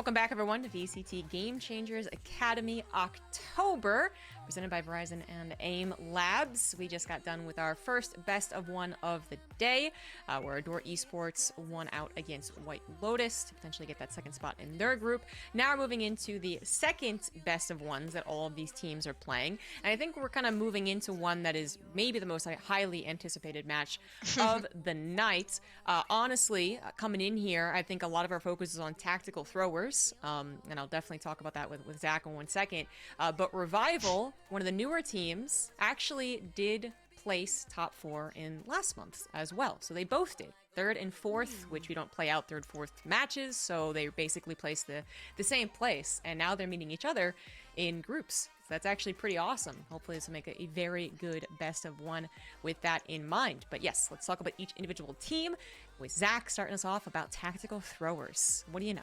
Welcome back, everyone, to VCT Game Changers Academy October, presented by Verizon and AIM Labs. We just got done with our first best of one of the day, where Adore Esports won out against White Lotus to potentially get that second spot in their group. Now we're moving into the second best of ones that all of these teams are playing, and I think we're kind of moving into one that is maybe the most highly anticipated match of the night. Honestly, coming in here, I think a lot of our focus is on tactical throwers. And I'll definitely talk about that with Zach in 1 second. But Revival, one of the newer teams, actually did place top 4 in last month as well. So they both did. 3rd and 4th, which we don't play out 3rd, 4th matches, so they basically placed the same place. And now they're meeting each other in groups. So that's actually pretty awesome. Hopefully this will make a very good best of one with that in mind. But yes, let's talk about each individual team, with Zach starting us off about tactical throwers. What do you know?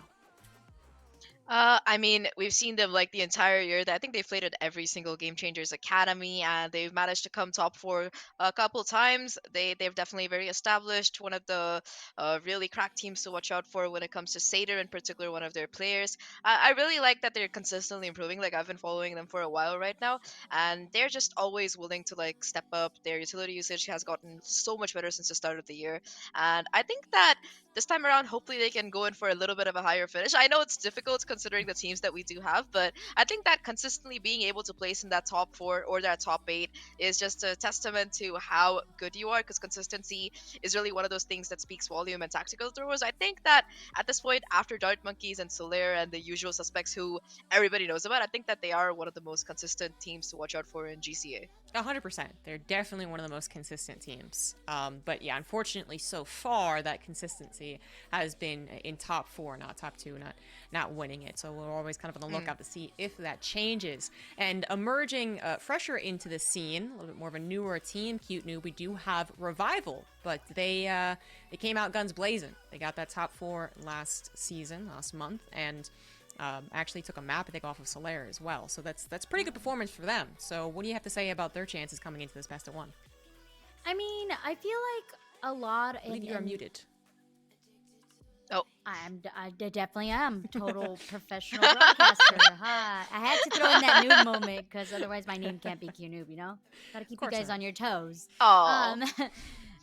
I mean, we've seen them like the entire year. I think they've played at every single Game Changers Academy, and they've managed to come top 4 a couple times. They've definitely very established, one of the really cracked teams to watch out for when it comes to Seder, in particular, one of their players. I really like that they're consistently improving. Like, I've been following them for a while right now, and they're just always willing to like step up. Their utility usage has gotten so much better since the start of the year, and I think that this time around, hopefully they can go in for a little bit of a higher finish. I know it's difficult considering the teams that we do have, but I think that consistently being able to place in that top 4 or that top 8 is just a testament to how good you are, because consistency is really one of those things that speaks volume in tactical throwers. I think that at this point, after Dart Monkeys and Solaire and the usual suspects who everybody knows about, I think that they are one of the most consistent teams to watch out for in GCA. 100%. They're definitely one of the most consistent teams. But yeah, unfortunately, so far, that consistency has been in top 4, not top 2, not winning it. So we're always kind of on the lookout to see if that changes. And emerging fresher into the scene, a little bit more of a newer team, Cute Noob, we do have Revival. But they came out guns blazing. They got that top 4 last month, and actually took a map, I think, off of Solaire as well. So that's pretty good performance for them. So what do you have to say about their chances coming into this best of one? I mean, I feel like a lot. I believe you're muted. Oh, I definitely am. Total professional broadcaster. Hi. I had to throw in that noob moment because otherwise my name can't be Q Noob, you know? Gotta keep you guys on your toes. oh.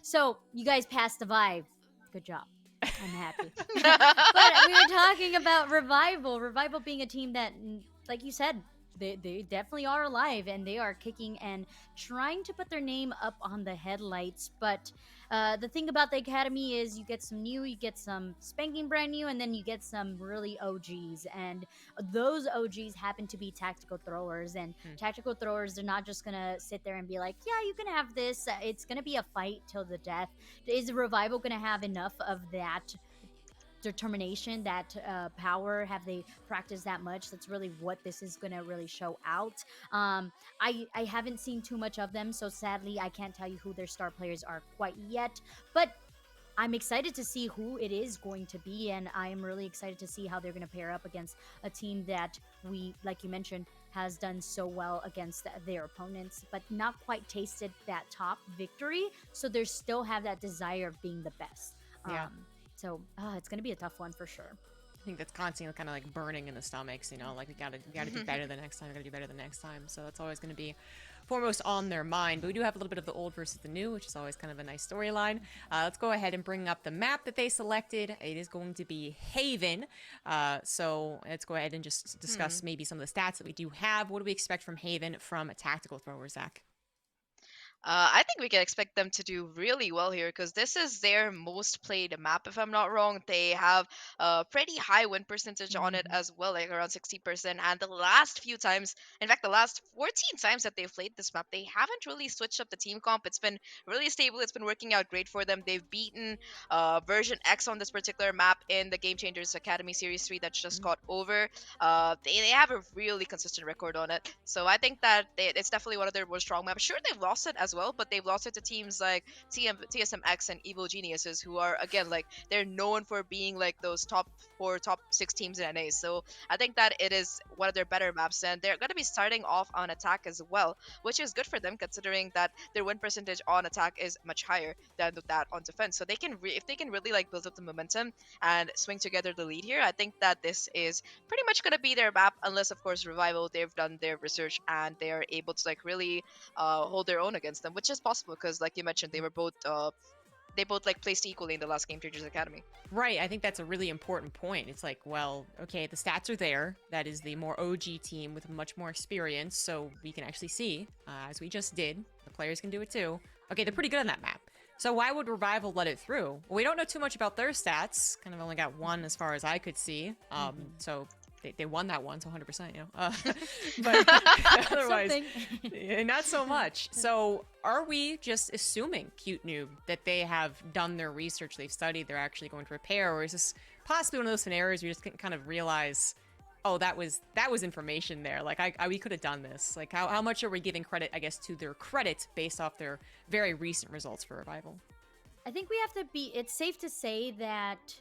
So, you guys passed the vibe. Good job. I'm happy. But we were talking about Revival. Revival being a team that, like you said, they definitely are alive, and they are kicking and trying to put their name up on the headlights. But the thing about the academy is you get some new, you get some spanking brand new, and then you get some really OGs. And those OGs happen to be tactical throwers. And tactical throwers, they're not just going to sit there and be like, yeah, you can have this. It's going to be a fight till the death. Is Revival going to have enough of that determination, that power? Have they practiced that much? That's really what this is going to really show out. I haven't seen too much of them, so sadly I can't tell you who their star players are quite yet, but I'm excited to see who it is going to be, and I am really excited to see how they're going to pair up against a team that we, like you mentioned, has done so well against their opponents, but not quite tasted that top victory, so they still have that desire of being the best. Yeah. So it's going to be a tough one for sure. I think that's constantly kind of like burning in the stomachs, you know, like we gotta do better the next time, we gotta do better the next time. So that's always going to be foremost on their mind. But we do have a little bit of the old versus the new, which is always kind of a nice storyline. Let's go ahead and bring up the map that they selected. It is going to be Haven. So let's go ahead and just discuss maybe some of the stats that we do have. What do we expect from Haven from a tactical thrower, Zach? I think we can expect them to do really well here, because this is their most played map, if I'm not wrong. They have a pretty high win percentage on it as well, like around 60%. And the last few times, in fact, the last 14 times that they've played this map, they haven't really switched up the team comp. It's been really stable. It's been working out great for them. They've beaten version X on this particular map in the Game Changers Academy Series 3 that just got over. They have a really consistent record on it. So I think that it's definitely one of their more strong maps. Sure, they've lost it as as well, but they've lost it to teams like TSMX and Evil Geniuses, who are again like they're known for being like those top 4, top 6 teams in NA. So I think that it is one of their better maps, and they're going to be starting off on attack as well, which is good for them considering that their win percentage on attack is much higher than that on defense. So they can if they can really like build up the momentum and swing together the lead here, I think that this is pretty much going to be their map, unless of course Revival, they've done their research and they're able to like really hold their own against them, which is possible because like you mentioned, they both like placed equally in the last Game Changers Academy. Right. I think that's a really important point. It's like, well, okay, the stats are there. That is the more OG team with much more experience. So we can actually see, as we just did, the players can do it too. Okay, they're pretty good on that map. So why would Revival let it through? Well, we don't know too much about their stats. Kind of only got one as far as I could see. So they won that one, so 100%, you know. But otherwise, not so much. So are we just assuming, Cute Noob, that they have done their research, they've studied, they're actually going to repair, or is this possibly one of those scenarios where you just can kind of realize, oh, that was information there. Like we could have done this. Like how much are we giving credit, I guess, to their credit based off their very recent results for Revival? I think we have to be, it's safe to say that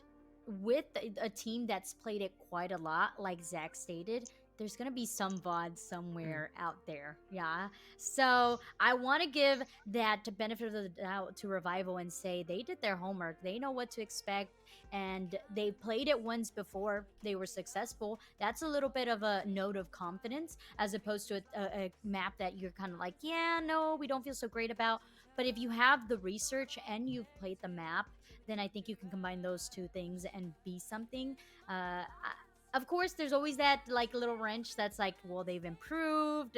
with a team that's played it quite a lot, like Zach stated, there's gonna be some VOD somewhere out there. Yeah. So I want to give that benefit of the doubt to Revival and say they did their homework. They know what to expect, and they played it once before. They were successful. That's a little bit of a note of confidence as opposed to a map that you're kind of like, yeah, no, we don't feel so great about. But if you have the research and you've played the map, then I think you can combine those two things and be something. Of course, there's always that like little wrench that's like, well, they've improved.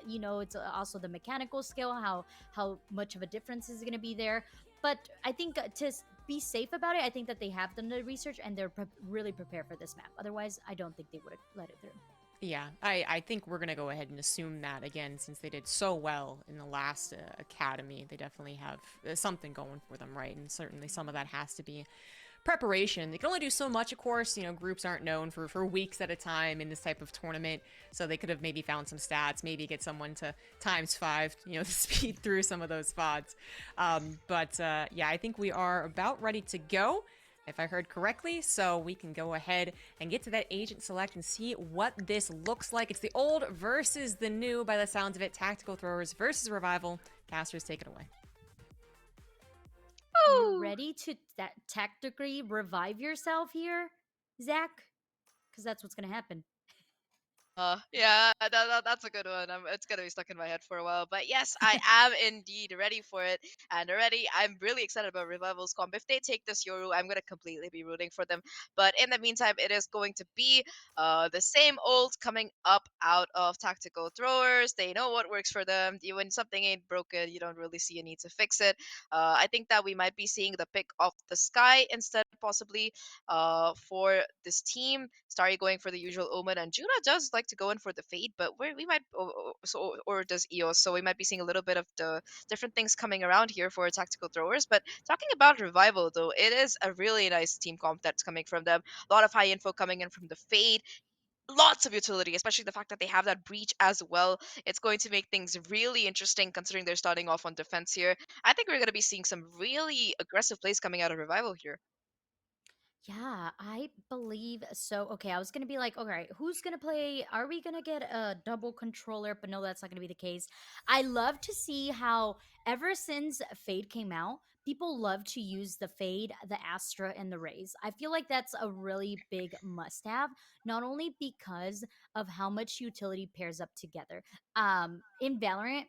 You know, it's also the mechanical skill, how much of a difference is going to be there. But I think to be safe about it, I think that they have done the research and they're really prepared for this map. Otherwise, I don't think they would have let it through. Yeah, I think we're going to go ahead and assume that, again, since they did so well in the last academy. They definitely have something going for them, right? And certainly some of that has to be preparation. They can only do so much, of course. You know, groups aren't known for weeks at a time in this type of tournament, so they could have maybe found some stats, maybe get someone to ×5, you know, to speed through some of those VODs. Yeah, I think we are about ready to go, if I heard correctly, so we can go ahead and get to that agent select and see what this looks like. It's the old versus the new, by the sounds of it. Tactical Throwers versus Revival. Casters, take it away. You ready to tactically revive yourself here, Zach? Because that's what's gonna happen. Yeah, that's a good one. It's gonna be stuck in my head for a while. But yes, I am indeed ready for it. And already, I'm really excited about Revival's comp. If they take this Yoru, I'm gonna completely be rooting for them. But in the meantime, it is going to be the same old coming up out of Tactical Throwers. They know what works for them. When something ain't broken, you don't really see a need to fix it. I think that we might be seeing the pick of the sky instead, possibly, for this team. Starry going for the usual Omen, and Judah does like to go in for the Fade, but we might, or does EOS, so we might be seeing a little bit of the different things coming around here for Tactical Throwers. But talking about Revival, though, it is a really nice team comp that's coming from them. A lot of high info coming in from the Fade. Lots of utility, especially the fact that they have that breach as well. It's going to make things really interesting considering they're starting off on defense here. I think we're going to be seeing some really aggressive plays coming out of Revival here. Yeah, I believe so. Okay, I was gonna be like, all right, who's gonna play? Are we gonna get a double controller? But no, that's not gonna be the case. I love to see how ever since Fade came out, people love to use the Fade, the Astra, and the Rays. I feel like that's a really big must-have, not only because of how much utility pairs up together. In Valorant,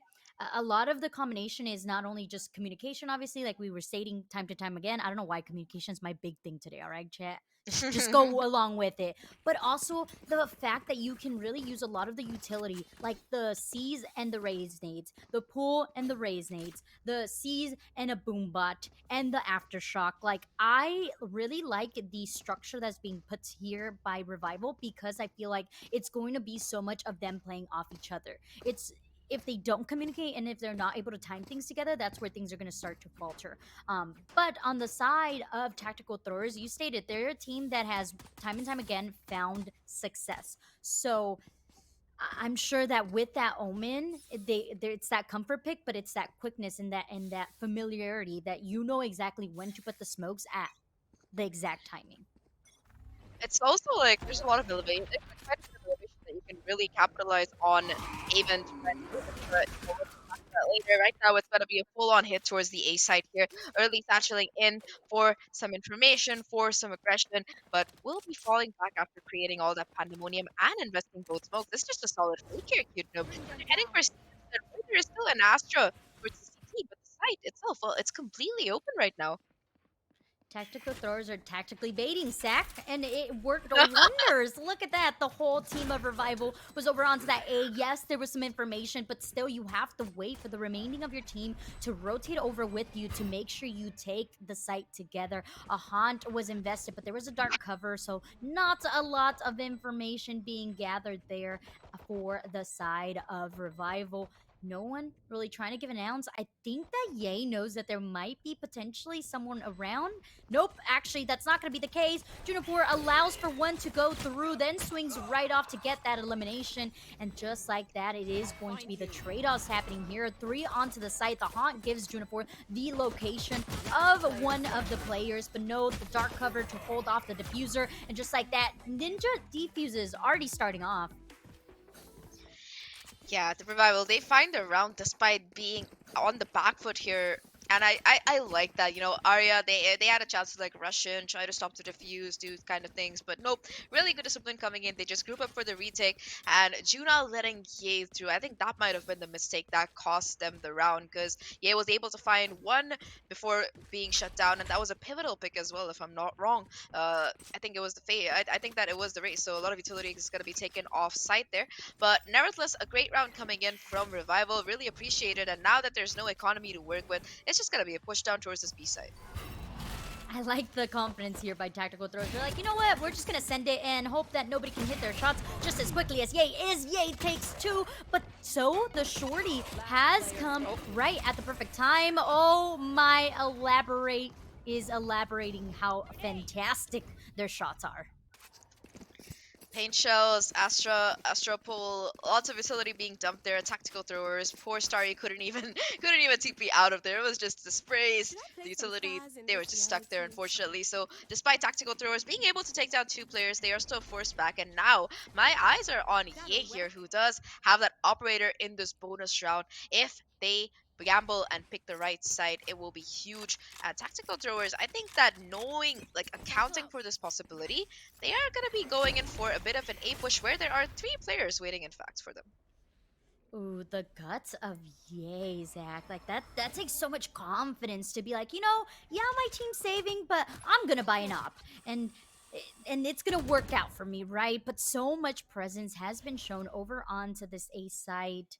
a lot of the combination is not only just communication, obviously, like we were stating time to time again. I don't know why communication is my big thing today, all right, chat? Just go along with it. But also the fact that you can really use a lot of the utility, like the C's and the raise nades, the pull and the raise nades, the C's and a boom bot, and the aftershock. Like, I really like the structure that's being put here by Revival because I feel like it's going to be so much of them playing off each other. It's if they don't communicate and if they're not able to time things together, that's where things are going to start to falter. But on the side of Tactical Throwers, you stated they're a team that has time and time again found success. So I'm sure that with that Omen, it's that comfort pick, but it's that quickness and that familiarity that you know exactly when to put the smokes at the exact timing. It's also like there's a lot of elevation. There's like quite a bit of elevation that you can really capitalize on even to try and do this. But you know, we'll come back to that later. Right now, it's going to be a full-on hit towards the A side here, early satchelating in for some information, for some aggression, but will be falling back after creating all that pandemonium and investing both smokes. This is just a solid fake here, cute noob. They're heading for C instead. Right, there is still an Astra towards the CT, but the site itself, well, it's completely open right now. Tactical throwers are tactically baiting Sack, and it worked wonders. Look at that. The whole team of Revival was over onto that A. Yes, there was some information, but still, you have to wait for the remaining of your team to rotate over with you to make sure you take the site together. A haunt was invested, but there was a dark cover, so not a lot of information being gathered there for the side of Revival. No one really trying to give an ounce. I think that Ye knows that there might be potentially someone around. Nope, actually, that's not going to be the case. Juniper allows for one to go through, then swings right off to get that elimination. And just like that, it is going to be the trade-offs happening here. 3 onto the site. The Haunt gives Juniper the location of one of the players, but no, the dark cover to hold off the diffuser. And just like that, Ninja defuses already starting off. Yeah, the revival, they find their round despite being on the back foot here. And I like that, you know, Arya, they had a chance to like rush in, try to stop the defuse, do kind of things, but nope, really good discipline coming in. They just group up for the retake, and Juna letting Ye through. I think that might have been the mistake that cost them the round, because Ye was able to find one before being shut down, and that was a pivotal pick as well, if I'm not wrong. I think it was the Fate. I think that it was the race, so a lot of utility is going to be taken off site there. But nevertheless, a great round coming in from Revival. Really appreciated. And now that there's no economy to work with, it's just going to be a push down towards this B side. I like the confidence here by Tactical Throws. They're like, you know what? We're just going to send it and hope that nobody can hit their shots just as quickly as Ye is. Ye takes 2, but so the shorty has come right at the perfect time. Oh my, elaborate is elaborating how fantastic their shots are. Paint shells, Astra pull, lots of utility being dumped there. Tactical throwers. Poor Starry couldn't even couldn't even TP out of there. It was just the sprays, the utility. They were just stuck there, unfortunately. So despite tactical throwers being able to take down 2 players, they are still forced back. And now my eyes are on Ye here, who does have that operator in this bonus round. If they gamble and pick the right side, it will be huge. Tactical throwers, I think that knowing, like accounting for this possibility, they are going to be going in for a bit of an A push where there are 3 players waiting, in fact, for them. Ooh, the guts of Ye, Zach. Like that takes so much confidence to be like, you know, yeah, my team's saving, but I'm gonna buy an op. And it's gonna work out for me, right? But so much presence has been shown over onto this A site,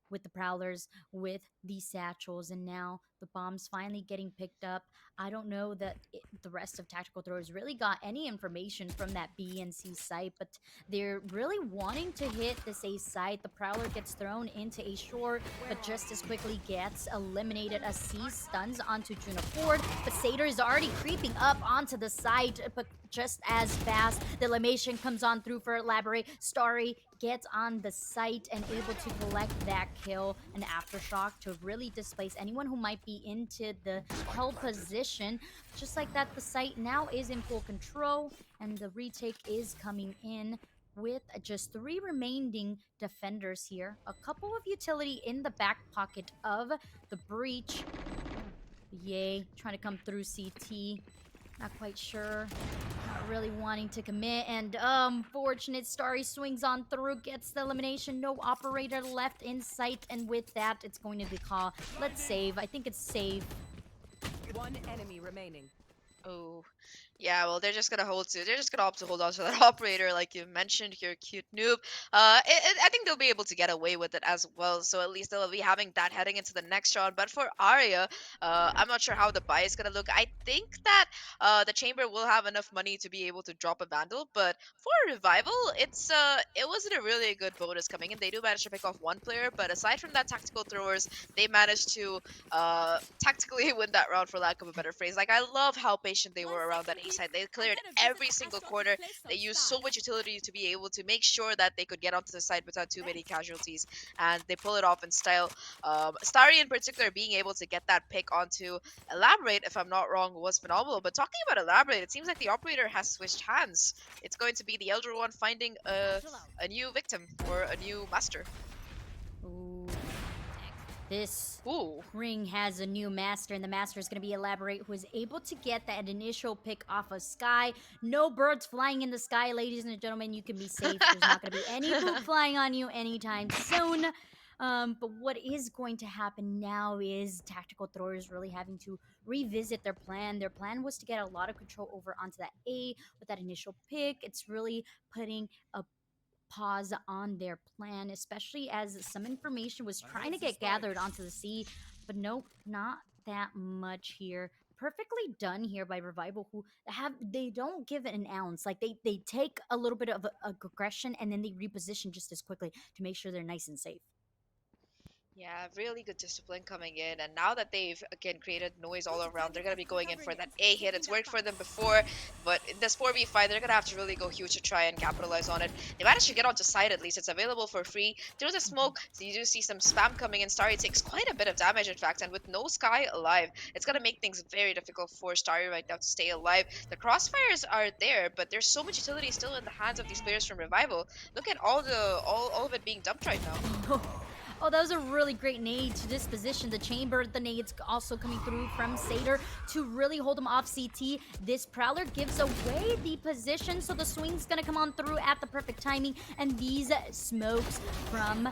with the prowlers, with these satchels, and now the bombs finally getting picked up. I don't know that the rest of Tactical Throwers really got any information from that B and C site, but they're really wanting to hit this A site. The Prowler gets thrown into a short, but just as quickly gets eliminated. A C stuns onto Juna Ford, but Satyr is already creeping up onto the site, but just as fast, the elimination comes on through for Elaborate. Starry gets on the site and able to collect that kill, an aftershock to really displace anyone who might be into the held position. Just like that, the site now is in full control, and the retake is coming in with just 3 remaining defenders here. A couple of utility in the back pocket of the breach. Yay, trying to come through CT. Not quite sure. Not really wanting to commit. And unfortunate, Starry swings on through, gets the elimination. No operator left in sight. And with that, it's going to be called. Let's save. I think it's save. One enemy remaining. Oh, yeah, well, they're just gonna they're just gonna opt to hold on to that operator, like you mentioned here, cute noob. I think they'll be able to get away with it as well, so at least they'll be having that heading into the next round. But for Arya, I'm not sure how the buy is gonna look. I think that the chamber will have enough money to be able to drop a vandal, but for revival, it wasn't a really good bonus coming in. They do manage to pick off 1 player, but aside from that, tactical throwers, they managed to tactically win that round, for lack of a better phrase. Like, I love how patient they were around that A B side. They cleared every single corner. They used so much utility to be able to make sure that they could get onto the side without too many casualties, and they pull it off in style. Starry in particular being able to get that pick onto Elaborate, if I'm not wrong, was phenomenal. But talking about Elaborate, it seems like the operator has switched hands. It's going to be the Elder One finding a new victim or a new master. Ooh. This Ooh. ring has a new master, and the master is going to be Elaborate, who is able to get that initial pick off of Sky. No birds flying in the sky, ladies and gentlemen. You can be safe. There's not going to be any poop flying on you anytime soon. But what is going to happen now is Tactical Throwers really having to revisit their plan. Their plan was to get a lot of control over onto that A with that initial pick. It's really putting a pause on their plan, especially as some information was trying to get gathered onto the sea. But nope, not that much here. Perfectly done here by Revival, who they don't give it an ounce. Like they take a little bit of aggression and then they reposition just as quickly to make sure they're nice and safe. Yeah, really good discipline coming in. And now that they've, again, created noise all around, they're going to be going in for that A hit. It's worked for them before, but in this 4v5, they're going to have to really go huge to try and capitalize on it. They managed to get onto site at least. It's available for free. Through the smoke, so you do see some spam coming in. Starry takes quite a bit of damage, in fact, and with no Sky alive, it's going to make things very difficult for Starry right now to stay alive. The crossfires are there, but there's so much utility still in the hands of these players from Revival. Look at all of it being dumped right now. Oh, that was a really great nade to this position. The chamber, the nades also coming through from Satyr to really hold him off CT. This Prowler gives away the position, so the swing's gonna come on through at the perfect timing. And these smokes from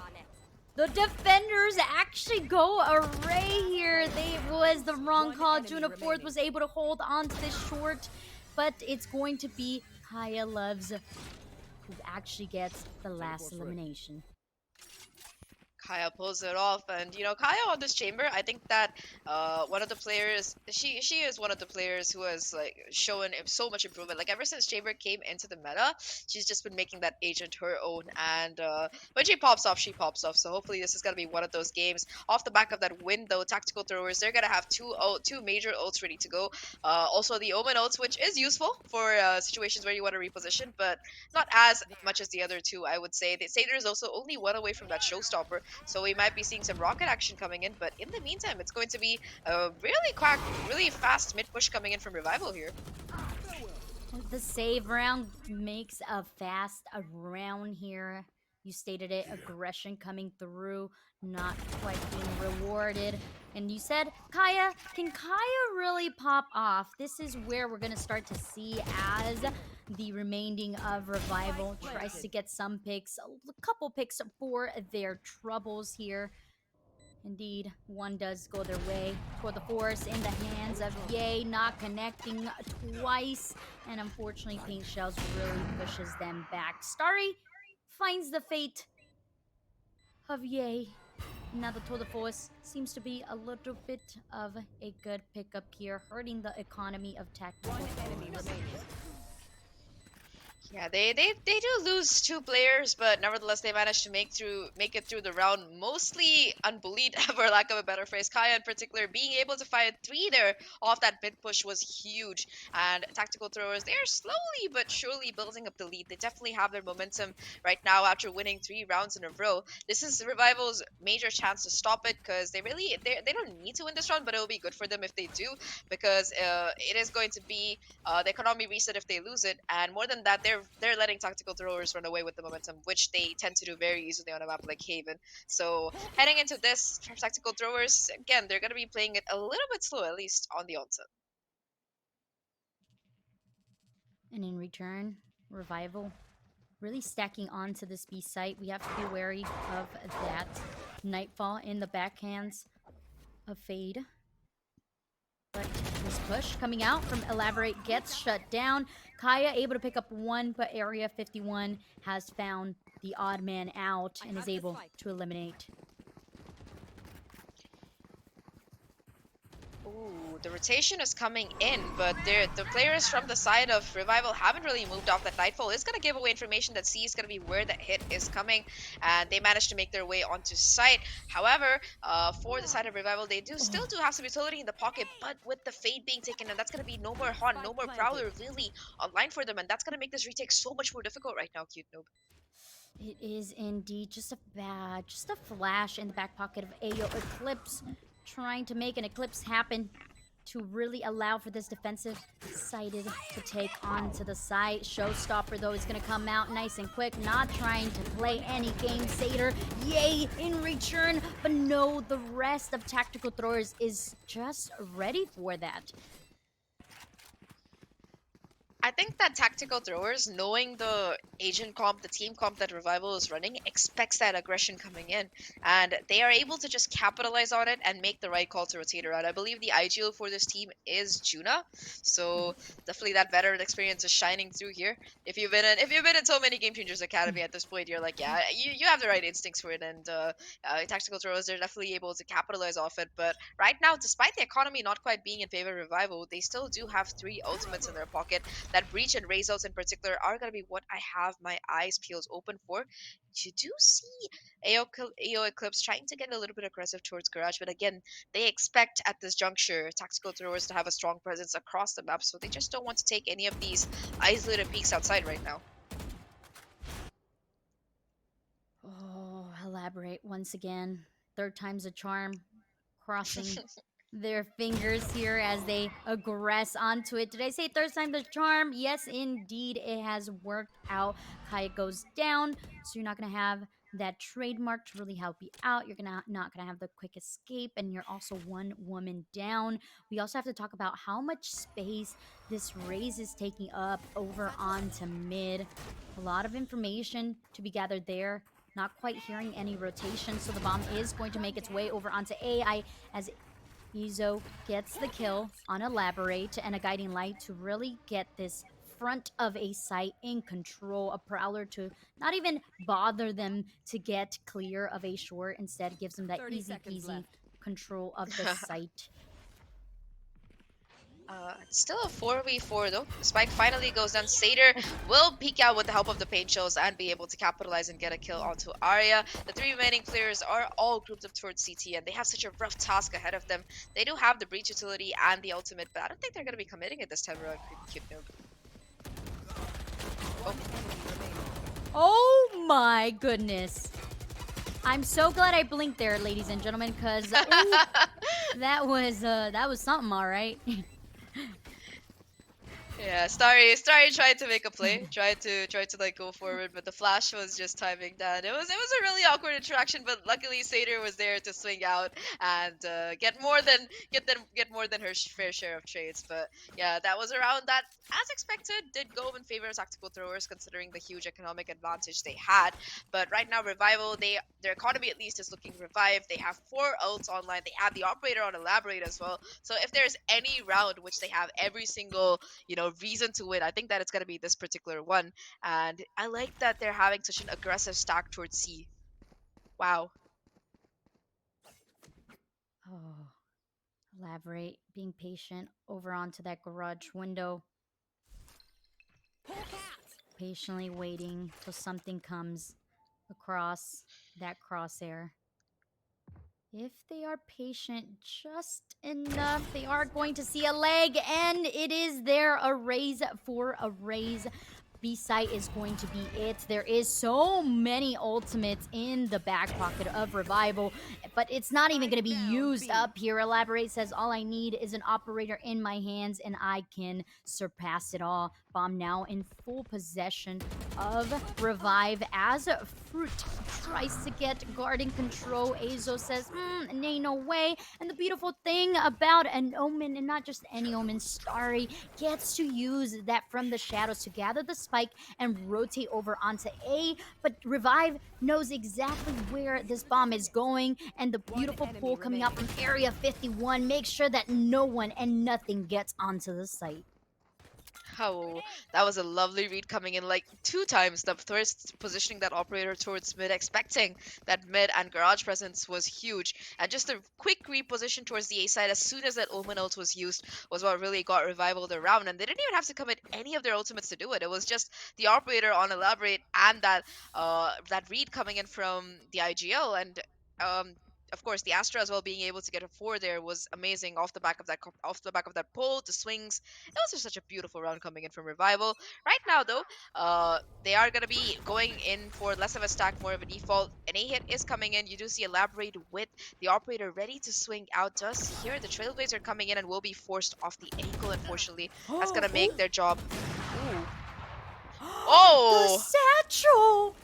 the defenders actually go array here. They was the wrong call. Juno Fourth was able to hold on to this short, but it's going to be Kaya Loves who actually gets the last elimination. Kaya pulls it off, and Kaya on this chamber, I think that one of the players, she is one of the players who has like shown so much improvement. Like ever since chamber came into the meta, she's just been making that agent her own, and when she pops off, she pops off. So hopefully this is gonna be one of those games. Off the back of that win, though, Tactical Throwers, they're gonna have two major ults ready to go. Also the Omen ults, which is useful for situations where you want to reposition, but not as much as the other two, I would say. The Satyr is also only one away from that showstopper. So we might be seeing some rocket action coming in, but in the meantime, it's going to be a really fast mid push coming in from Revival here. The save round makes a fast round here. You stated it, aggression coming through, not quite being rewarded. And you said, Kaya, can Kaya really pop off? This is where we're going to start to see as the remaining of Revival tries to get some picks, a couple picks for their troubles here. Indeed, one does go their way. Toward the Force in the hands of Ye, not connecting twice. And unfortunately, Paint Shells really pushes them back. Starry finds the fate of Ye. Now the Tour de Force seems to be a little bit of a good pickup here, hurting the economy of Tactical. Yeah, they do lose two players, but nevertheless they managed to make it through the round mostly unbullied, for lack of a better phrase. Kaya in particular being able to fire 3 there off that mid push was huge. And Tactical Throwers, they are slowly but surely building up the lead. They definitely have their momentum right now after winning 3 rounds in a row. This is Revival's major chance to stop it, because they don't need to win this round, but it will be good for them if they do, because it is going to be the economy reset if they lose it. And more than that, they're letting Tactical Throwers run away with the momentum, which they tend to do very easily on a map like Haven. So heading into this, Tactical Throwers, again, they're going to be playing it a little bit slow, at least on the onset. And in return, Revival really stacking onto this B site. We have to be wary of that Nightfall in the backhands of Fade. But this push coming out from Elaborate gets shut down. Kaya able to pick up one, but Area 51 has found the odd man out and is able to eliminate. Ooh, the rotation is coming in, but the players from the side of Revival haven't really moved off. That Nightfall is going to give away information that C is going to be where that hit is coming, and they managed to make their way onto site. However, for the side of Revival, they still do have some utility in the pocket, but with the Fade being taken, and that's going to be no more Haunt, no more Prowler really online for them, and that's going to make this retake so much more difficult right now, Cute Noob. It is indeed just a flash in the back pocket of Ayo Eclipse, trying to make an Eclipse happen to really allow for this defensive sided to take onto the side. Showstopper, though, is going to come out nice and quick, not trying to play any game satyr. Yay, in return, but no, the rest of Tactical Throwers is just ready for that. I think that Tactical Throwers, knowing the agent comp, the team comp that Revival is running, expects that aggression coming in. And they are able to just capitalize on it and make the right call to rotate around. I believe the IGL for this team is Juna. So definitely that veteran experience is shining through here. If you've been in so many Game Changers Academy at this point, you're like, yeah, you have the right instincts for it. And Tactical Throwers, they're definitely able to capitalize off it. But right now, despite the economy not quite being in favor of Revival, they still do have 3 ultimates in their pocket. That Breach and Raise outs in particular are going to be what I have my eyes peeled open for. You do see AO Eclipse trying to get a little bit aggressive towards Garage, but again, they expect at this juncture Tactical Throwers to have a strong presence across the map, so they just don't want to take any of these isolated peaks outside right now. Oh, elaborate once again. Third time's a charm. Crossing their fingers here as they aggress onto it. Did I say third time's a charm? Yes, indeed, it has worked out. Kaya goes down, so you're not going to have that trademark to really help you out. You're not gonna have the quick escape, and you're also one woman down. We also have to talk about how much space this raise is taking up over onto mid. A lot of information to be gathered there. Not quite hearing any rotation, so the bomb is going to make its way over onto AI as Izo gets the kill on Elaborate and a Guiding Light to really get this front of a site in control. A Prowler to not even bother them to get clear of a short, instead gives them that 30 easy seconds peasy left. control of the site. It's still a 4v4 though. Spike finally goes down. Satyr will peek out with the help of the paint shells and be able to capitalize and get a kill onto Arya. The 3 remaining players are all grouped up towards CT, and they have such a rough task ahead of them. They do have the breach utility and the ultimate, but I don't think they're going to be committing it this time around, Cute Noob. Oh my goodness. I'm so glad I blinked there, ladies and gentlemen, because that was something, all right. Yeah, Starry tried to make a play, tried to like go forward, but the flash was just timing that. It was a really awkward interaction, but luckily Satyr was there to swing out and get more than her fair share of trades. But yeah, that was around that, as expected, did go in favor of Tactical Throwers considering the huge economic advantage they had. But right now, Revival, their economy at least is looking revived. They have 4 ults online. They have the operator on Elaborate as well. So if there's any round which they have every single reason to win, I think that it's going to be this particular one. And I like that they're having such an aggressive stack towards C. Wow. Oh, Elaborate, being patient over onto that garage window. Patiently waiting till something comes across that crosshair. If they are patient just enough, they are going to see a leg, and it is there. A raise for a raise. B-site is going to be it. There is so many ultimates in the back pocket of Revival, but it's not even going to be used up here. Elaborate says, all I need is an operator in my hands, and I can surpass it all. Bomb now in full possession of Revive as Fruit tries to get guarding control. Azo says, nay, no way. And the beautiful thing about an Omen, and not just any Omen, Starry gets to use that from the shadows to gather the spike and rotate over onto A. But Revive knows exactly where this bomb is going, and the beautiful pull coming out from Area 51 makes sure that no one and nothing gets onto the site. Oh, that was a lovely read coming in like two times. The first positioning that operator towards mid, expecting that mid and garage presence was huge. And just a quick reposition towards the A side as soon as that Omen ult was used was what really got Revival the round. And they didn't even have to commit any of their ultimates to do it. It was just the operator on Elaborate and that read coming in from the IGL. And um, of course, the Astra as well being able to get a four there was amazing off the back of that off the back of that pull, the swings. It was just such a beautiful round coming in from Revival. Right now, though, they are going to be going in for less of a stack, more of a default. An A hit is coming in. You do see Elaborate with the operator ready to swing out just here. The Trailblazer coming in and will be forced off the angle, unfortunately. That's going to make their job. Ooh. The Oh! satchel!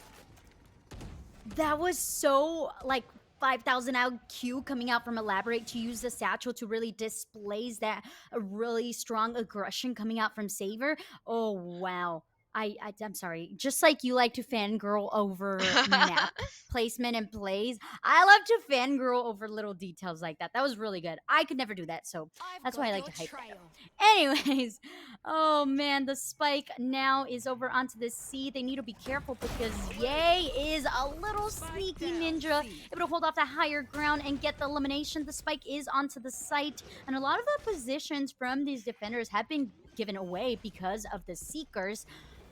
That was so like 5,000 IQ coming out from Elaborate to use the satchel to really displays that a really strong aggression coming out from Saver. Oh wow. I'm sorry. Just like you like to fangirl over map placement and plays, I love to fangirl over little details like that. That was really good. I could never do that, so that's why I like to hype that up. Anyways, oh man, the spike now is over onto the C. They need to be careful because Ye is a little sneaky ninja, able to hold off the higher ground and get the elimination. The spike is onto the site, and a lot of the positions from these defenders have been given away because of the Seekers.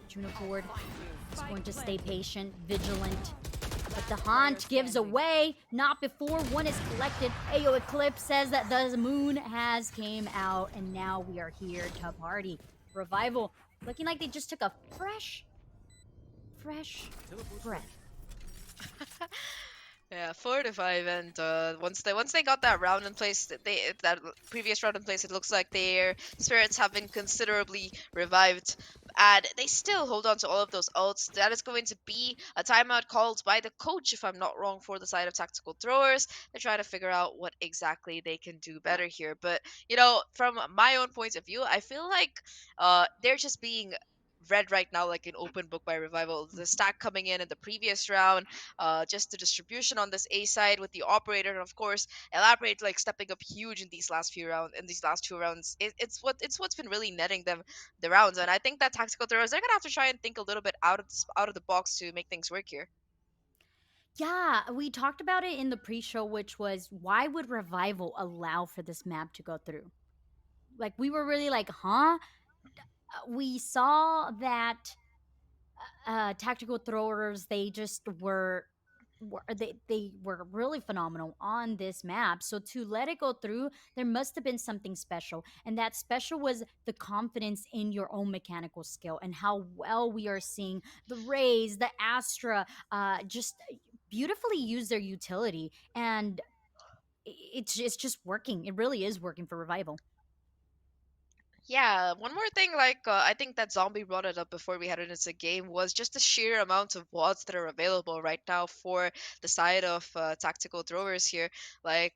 Juno Ford is going to stay patient, vigilant. But the haunt gives away, not before one is collected. Ayo Eclipse says that the moon has came out, and now we are here to party. Revival, looking like they just took a fresh breath. Yeah, 4 to 5, and once they got that round in place, that previous round in place, it looks like their spirits have been considerably revived, and they still hold on to all of those ults. That is going to be a timeout called by the coach, if I'm not wrong, for the side of tactical throwers. They're trying to figure out what exactly they can do better here. But from my own point of view, I feel like they're just being read right now like an open book by Revival. The stack coming in the previous round, just the distribution on this A side with the operator, and of course, Elaborate like stepping up huge in these last 2 rounds. It's what's been really netting them the rounds, and I think that tactical throwers they're gonna have to try and think a little bit out of the box to make things work here. Yeah, we talked about it in the pre-show, which was why would Revival allow for this map to go through? Like we were really like, huh? We saw that tactical throwers they just they were really phenomenal on this map. So to let it go through, there must have been something special, and that special was the confidence in your own mechanical skill and how well we are seeing the Rays, the Astra, just beautifully use their utility, and it's just working. It really is working for Revival. Yeah, one more thing, like I think that Zombie brought it up before we headed into the game was just the sheer amount of wads that are available right now for the side of tactical throwers here. Like,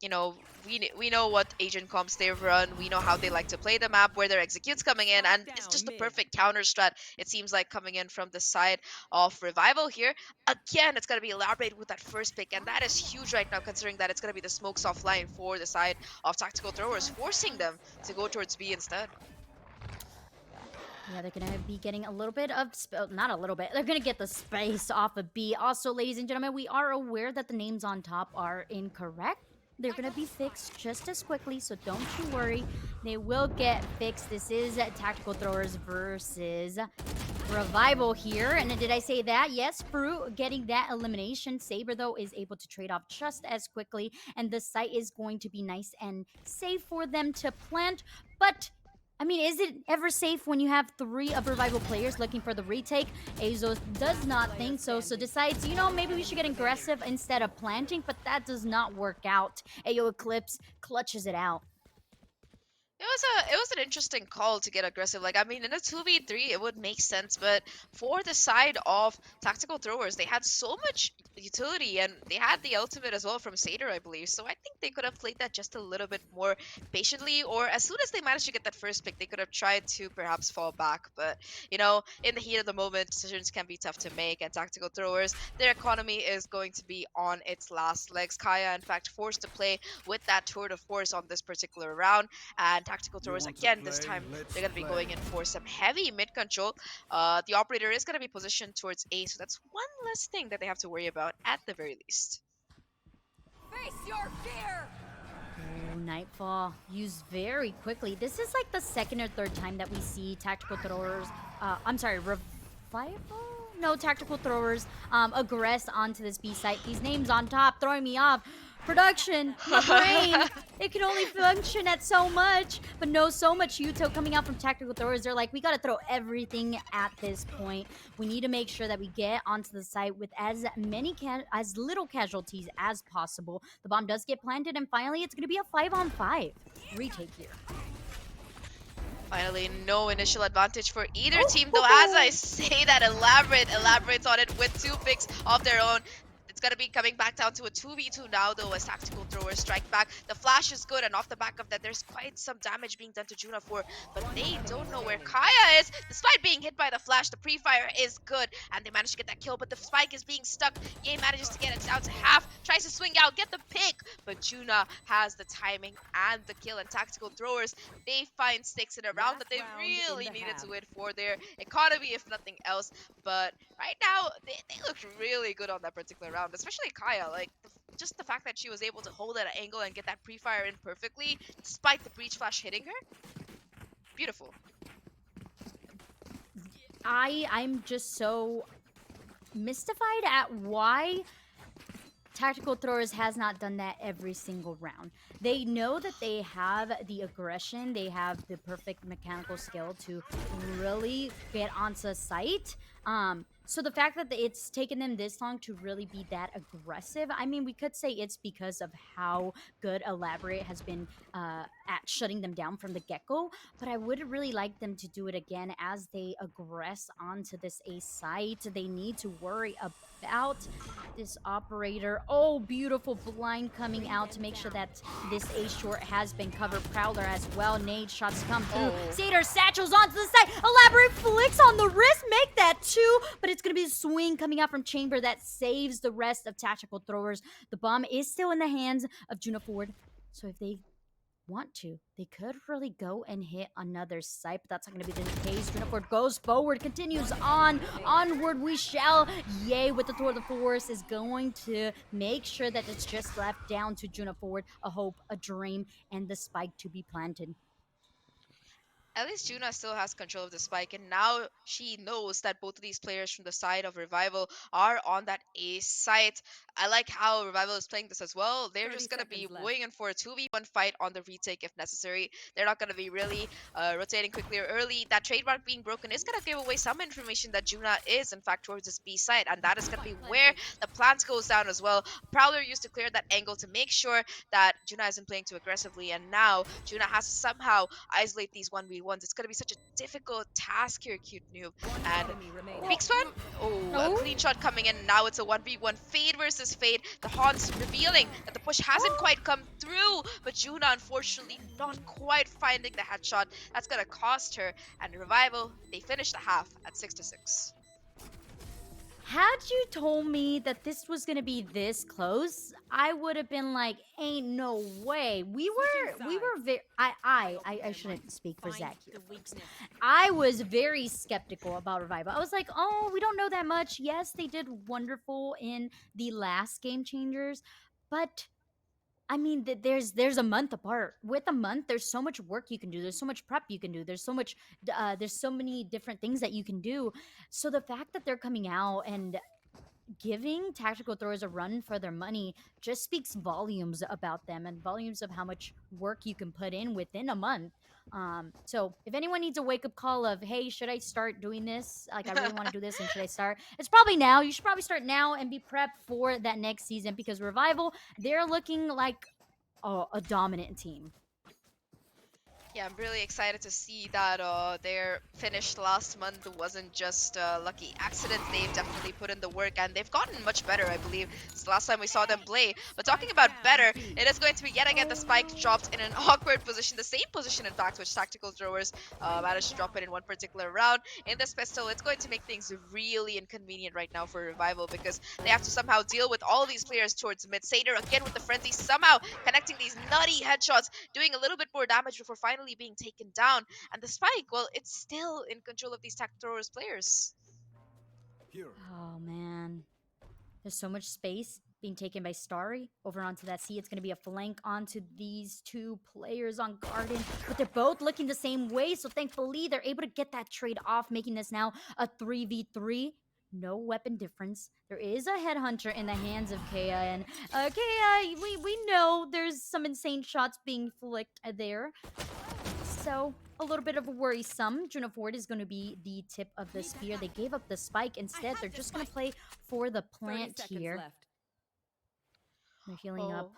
you know, we know what agent comps they run. We know how they like to play the map, where their executes coming in, and it's just the perfect counter strat. It seems like coming in from the side of Revival here. Again, it's gonna be elaborated with that first pick, and that is huge right now, considering that it's gonna be the smokes offline for the side of tactical throwers, forcing them to go towards B instead. Yeah, they're gonna be getting a little bit of not a little bit. They're gonna get the space off of B. Also, ladies and gentlemen, we are aware that the names on top are incorrect. They're gonna be fixed just as quickly, so don't you worry. They will get fixed. This is Tactical Throwers versus Revival here. And did I say that? Yes, Fruit getting that elimination. Saber, though, is able to trade off just as quickly, and the site is going to be nice and safe for them to plant. But I mean, is it ever safe when you have 3 of Revival players looking for the retake? Azos does not think so, so decides, maybe we should get aggressive instead of planting, but that does not work out. Ayo Eclipse clutches it out. It was an interesting call to get aggressive. Like, I mean, in a 2v3 it would make sense, but for the side of tactical throwers, they had so much utility, and they had the ultimate as well from Seder, I believe. So I think they could have played that just a little bit more patiently, or as soon as they managed to get that first pick, they could have tried to perhaps fall back. But in the heat of the moment, decisions can be tough to make, and tactical throwers, their economy is going to be on its last legs. Kaya, in fact, forced to play with that tour de force on this particular round, and Tactical Throwers again this time. They're going to be going in for some heavy mid control. The operator is going to be positioned towards A, so that's one less thing that they have to worry about at the very least. Face your fear! Oh, Nightfall used very quickly. This is like the second or third time that we see tactical throwers. I'm sorry, revival? No, tactical throwers aggress onto this B site. These names on top throwing me off. Production, my brain, it can only function at so much. But no, so much Yuto coming out from tactical throwers. They're like, we gotta throw everything at this point. We need to make sure that we get onto the site with as little casualties as possible. The bomb does get planted, and finally, it's gonna be a 5-on-5 retake here. Finally, no initial advantage for either team, though as I say that, elaborates on it with 2 picks of their own. It's going to be coming back down to a 2v2 now, though, as Tactical Throwers strike back. The flash is good, and off the back of that, there's quite some damage being done to Junafor, but they don't know where Kaya is. Despite being hit by the flash, the pre-fire is good, and they managed to get that kill, but the spike is being stuck. Ye manages to get it down to half, tries to swing out, get the pick, but Juna has the timing and the kill, and Tactical Throwers, they find 6 in a round that they really needed to win for their economy, if nothing else. But right now, they looked really good on that particular round, especially Kaya. Like, just the fact that she was able to hold at an angle and get that pre-fire in perfectly, despite the breach flash hitting her. Beautiful. I'm just so mystified at why Tactical Throwers has not done that every single round. They know that they have the aggression, they have the perfect mechanical skill to really get onto site. So the fact that it's taken them this long to really be that aggressive, I mean, we could say it's because of how good Elaborate has been at shutting them down from the get-go, but I would really like them to do it again as they aggress onto this A site. They need to worry about this operator. Oh, beautiful blind coming out to make sure that this A short has been covered. Prowler as well. Nade shots come through. Satyr satchels onto the side. Elaborate flicks on the wrist. Make that 2, but it's going to be a swing coming out from Chamber that saves the rest of Tactical Throwers. The bomb is still in the hands of Juna Ford. So if they want to, they could really go and hit another site, but that's not going to be the case. Junaford goes forward, continues on, onward we shall. Yay with the Tour de Force is going to make sure that it's just left down to Junaford, a hope, a dream, and the spike to be planted. At least Juna still has control of the spike, and now she knows that both of these players from the side of Revival are on that A site. I like how Revival is playing this as well. They're 30 just going to be seconds left. going in for a 2v1 fight on the retake if necessary. They're not going to be really rotating quickly or early. That trademark being broken is going to give away some information that Juna is, in fact, towards this B site, and that is going to be where the plant goes down as well. Prowler used to clear that angle to make sure that Juna isn't playing too aggressively, and now Juna has to somehow isolate these 1v1s. It's going to be such a difficult task here, Cute Noob. And Enemy remaining. Peak Swan? Oh, a clean shot coming in. Now it's a 1v1 Fade versus Fade. The Haun's revealing that the push hasn't quite come through, but Juna unfortunately not quite finding the headshot. That's going to cost her. And Revival, they finish the half at 6-6. Had you told me that this was gonna be this close, I would have been like, "Ain't no way." We were very. I shouldn't speak for Zach here. I was very skeptical about Revival. I was like, "Oh, we don't know that much." Yes, they did wonderful in the last Game Changers, but I mean, there's a month apart. With a month, there's so much work you can do. There's so much prep you can do. There's so many different things that you can do. So the fact that they're coming out and giving Tactical Throwers a run for their money just speaks volumes about them and volumes of how much work you can put in within a month. So if anyone needs a wake-up call of, hey, should I start doing this? Like, I really want to do this, and should I start? It's probably now. You should probably start now and be prepped for that next season, because Revival, they're looking like a dominant team. Yeah, I'm really excited to see that their finish last month wasn't just a lucky accident. They've definitely put in the work, and they've gotten much better, I believe, since the last time we saw them play. But talking about better, it is going to be yet again the spike dropped in an awkward position, the same position, in fact, which Tactical Throwers managed to drop it in one particular round. In this pistol, it's going to make things really inconvenient right now for Revival, because they have to somehow deal with all of these players towards mid. Satyr again with the frenzy, somehow connecting these nutty headshots, doing a little bit more damage before finally easily being taken down. And the spike, well, it's still in control of these Tactical Throwers players. Oh man. There's so much space being taken by Starry over onto that C. It's going to be a flank onto these two players on Garden, but they're both looking the same way. So thankfully, they're able to get that trade off, making this now a 3v3. No weapon difference. There is a headhunter in the hands of Kea, and Kea, we know there's some insane shots being flicked there. So a little bit of a worrisome. Juno Ford is going to be the tip of the spear. They gave up the spike instead. They're just going to play for the 30 plant seconds here. left. They're healing up.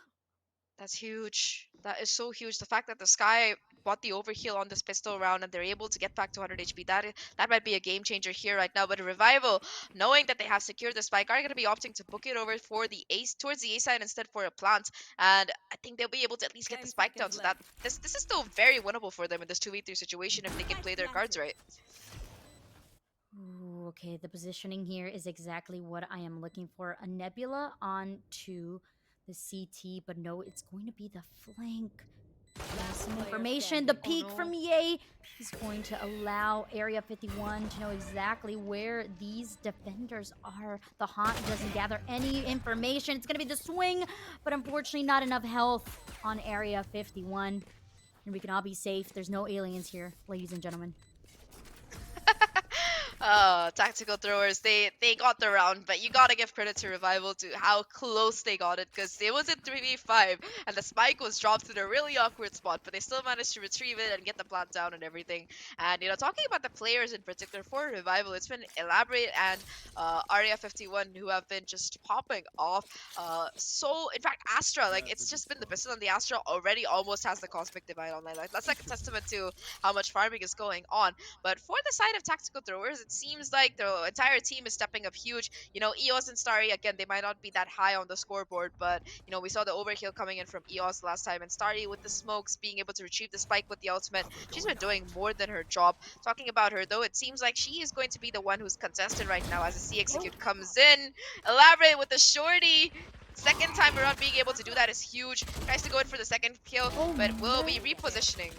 That's huge. That is so huge. The fact that the Sky bought the overheal on this pistol round and they're able to get back to 100 HP, that might be a game changer here right now. But a Revival, knowing that they have secured the spike, are going to be opting to book it over for the ace towards the A side instead for a plant. And I think they'll be able to at least get 10 the spike down. seconds So that this is still very winnable for them in this 2v3 situation if they can play their cards right. Ooh, okay, the positioning here is exactly what I am looking for. A Nebula onto the CT, but no, it's going to be the flank. Some player information. The standing. peek from Ye is going to allow Area 51 to know exactly where these defenders are. The Haunt doesn't gather any information. It's going to be the swing, but unfortunately not enough health on Area 51. And we can all be safe. There's no aliens here, ladies and gentlemen. Tactical Throwers, they got the round, but you gotta give credit to Revival to how close they got it, because it was in 3v5 and the spike was dropped in a really awkward spot, but they still managed to retrieve it and get the plant down and everything. And talking about the players in particular for Revival, it's been Elaborate and Aria 51 who have been just popping off. So in fact, Astra, like, it's just been the pistol, and the Astra already almost has the Cosmic Divide online. Like, that's like a testament to how much farming is going on. But for the side of Tactical Throwers, it seems like the entire team is stepping up huge. EOS and Starry, again, they might not be that high on the scoreboard, but, we saw the overkill coming in from EOS last time, and Starry with the smokes, being able to retrieve the spike with the ultimate. She's been doing more than her job. Talking about her, though, it seems like she is going to be the one who's contested right now as the C Execute comes in. Elaborate with the shorty. Second time around being able to do that is huge. Tries to go in for the second kill, but will be repositioning.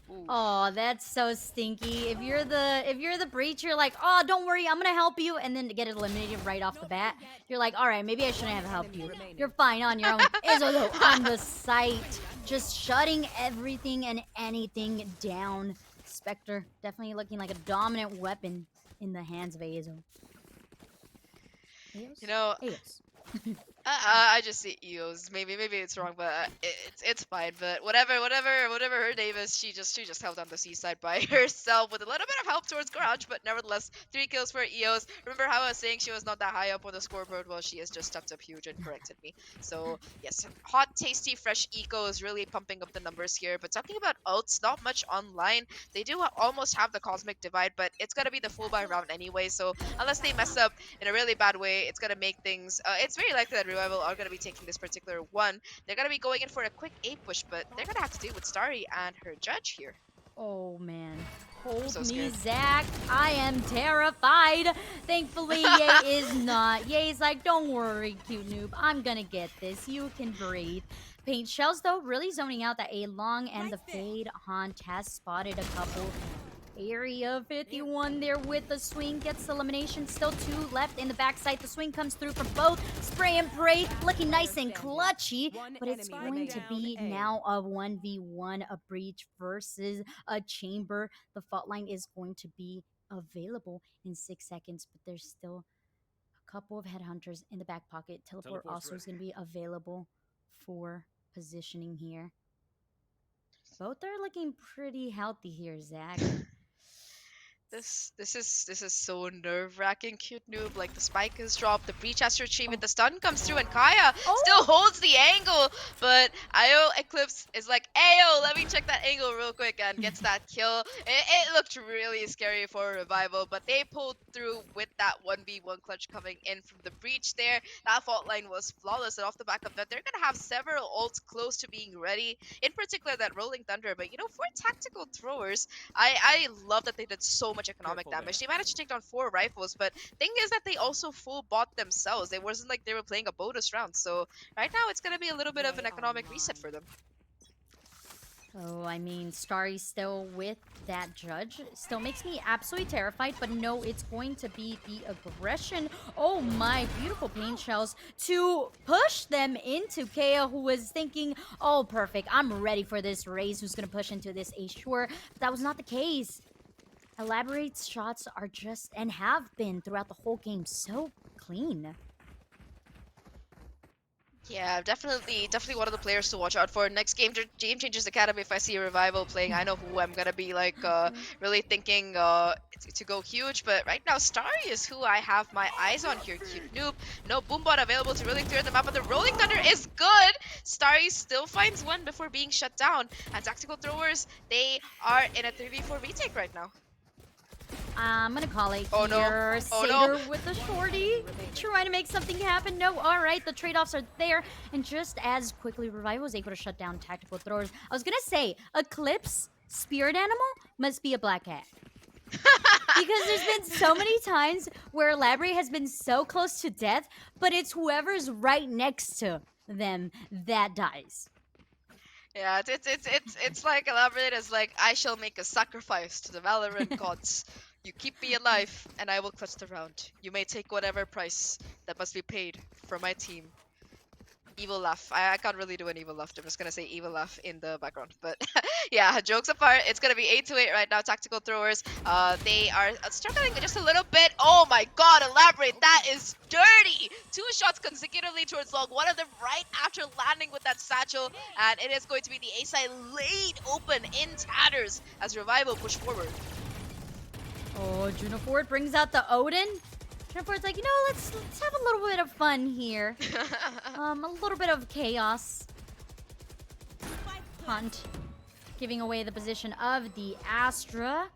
Ooh. Oh, that's so stinky. If you're the breach, you're like, oh, don't worry, I'm gonna help you, and then to get eliminated right off the bat, you're like, all right, maybe I shouldn't have helped you. You're fine on your own. Izzo on the site, just shutting everything and anything down. Spectre definitely looking like a dominant weapon in the hands of Azo. Eos? I just see EOS. Maybe it's wrong, but it's fine. But whatever her name is, she just held on the seaside by herself with a little bit of help towards Garage, but nevertheless, 3 kills for EOS. Remember how I was saying she was not that high up on the scoreboard? Well, she has just stepped up huge and corrected me. So yes, hot, tasty, fresh eco is really pumping up the numbers here. But talking about ults, not much online. They do almost have the Cosmic Divide, but it's gonna be the full buy round anyway. So unless they mess up in a really bad way, it's gonna make things. It's very likely that Revival are going to be taking this particular one. They're going to be going in for a quick A push, but they're going to have to deal with Starry and her judge here. Oh man. Hold so me, scared. Zach. I am terrified. Thankfully, Ye is not. Ye's like, don't worry, cute noob. I'm gonna get this. You can breathe. Paint Shells, though, really zoning out that A long and the Fade Haunt has spotted a couple. Area 51 there with the swing, gets the elimination. Still 2 left in the backside. The swing comes through from both. Spray and pray, looking nice and clutchy. But it's going to be now a 1v1, a breach versus a chamber. The fault line is going to be available in 6 seconds, but there's still a couple of headhunters in the back pocket. Teleport also is going to be available for positioning here. Both are looking pretty healthy here, Zach. This is so nerve-wracking, cute noob. Like, the spike is dropped, the breach has to retrieve it, the stun comes through, and Kaya still holds the angle. But IO Eclipse is like, ayo, let me check that angle real quick, and gets that kill. It looked really scary for Revival, but they pulled through with that 1v1 clutch coming in from the breach there. That fault line was flawless, and off the back of that, they're gonna have several ults close to being ready. In particular, that Rolling Thunder. But for Tactical Throwers, I love that they did so much economic damage. They managed to take down 4 rifles, but thing is that they also full bought themselves. It wasn't like they were playing a bonus round. So right now it's gonna be a little bit of an economic reset for them. Oh, I mean, Starry still with that judge. Still makes me absolutely terrified, but no, it's going to be the aggression. Oh my, beautiful pain shells to push them into Kea, who was thinking, oh, perfect, I'm ready for this race, who's going to push into this A sure. But that was not the case. Elaborate's shots are just, and have been throughout the whole game, so clean. Yeah, definitely one of the players to watch out for. Next Game Changers Academy, if I see a Revival playing, I know who I'm gonna be like really thinking to go huge. But right now, Starry is who I have my eyes on here. Cute noob, no Boombot available to really clear them out, but the Rolling Thunder is good. Starry still finds one before being shut down, and Tactical Throwers, they are in a 3v4 retake right now. I'm gonna call it Oh, no. here. Oh, no. Satyr with the shorty. Trying to make something happen. No, alright, the trade-offs are there. And just as quickly Revival was able to shut down Tactical Throwers, I was gonna say, Eclipse Spirit Animal must be a black cat. Because there's been so many times where Elaborate has been so close to death, but it's whoever's right next to them that dies. Yeah, it's like Elaborate is like, I shall make a sacrifice to the Valorant gods. You keep me alive, and I will clutch the round. You may take whatever price that must be paid for my team. Evil laugh. I can't really do an evil laugh. I'm just gonna say evil laugh in the background. But yeah, jokes apart, it's gonna be 8-8 right now. Tactical Throwers. They are struggling just a little bit. Oh my God, Elaborate. That is dirty. 2 shots consecutively towards long. One of them right after landing with that satchel, and it is going to be the A side laid open in tatters as Revival push forward. Oh, Juno Ford brings out the Odin. Juno Ford's like, you know, let's have a little bit of fun here. A little bit of chaos. Hunt giving away the position of the Astra,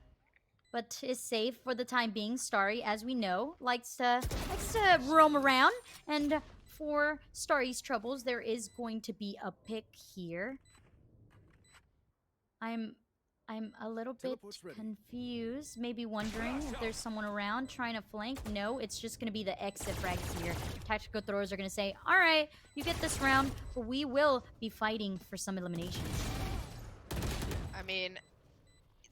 but is safe for the time being. Starry, as we know, likes to roam around, and for Starry's troubles, there is going to be a pick here. I'm a little bit confused, maybe wondering if there's someone around trying to flank. No, it's just going to be the exit frags here. Tactical Throwers are going to say, all right, you get this round, but we will be fighting for some eliminations. I mean,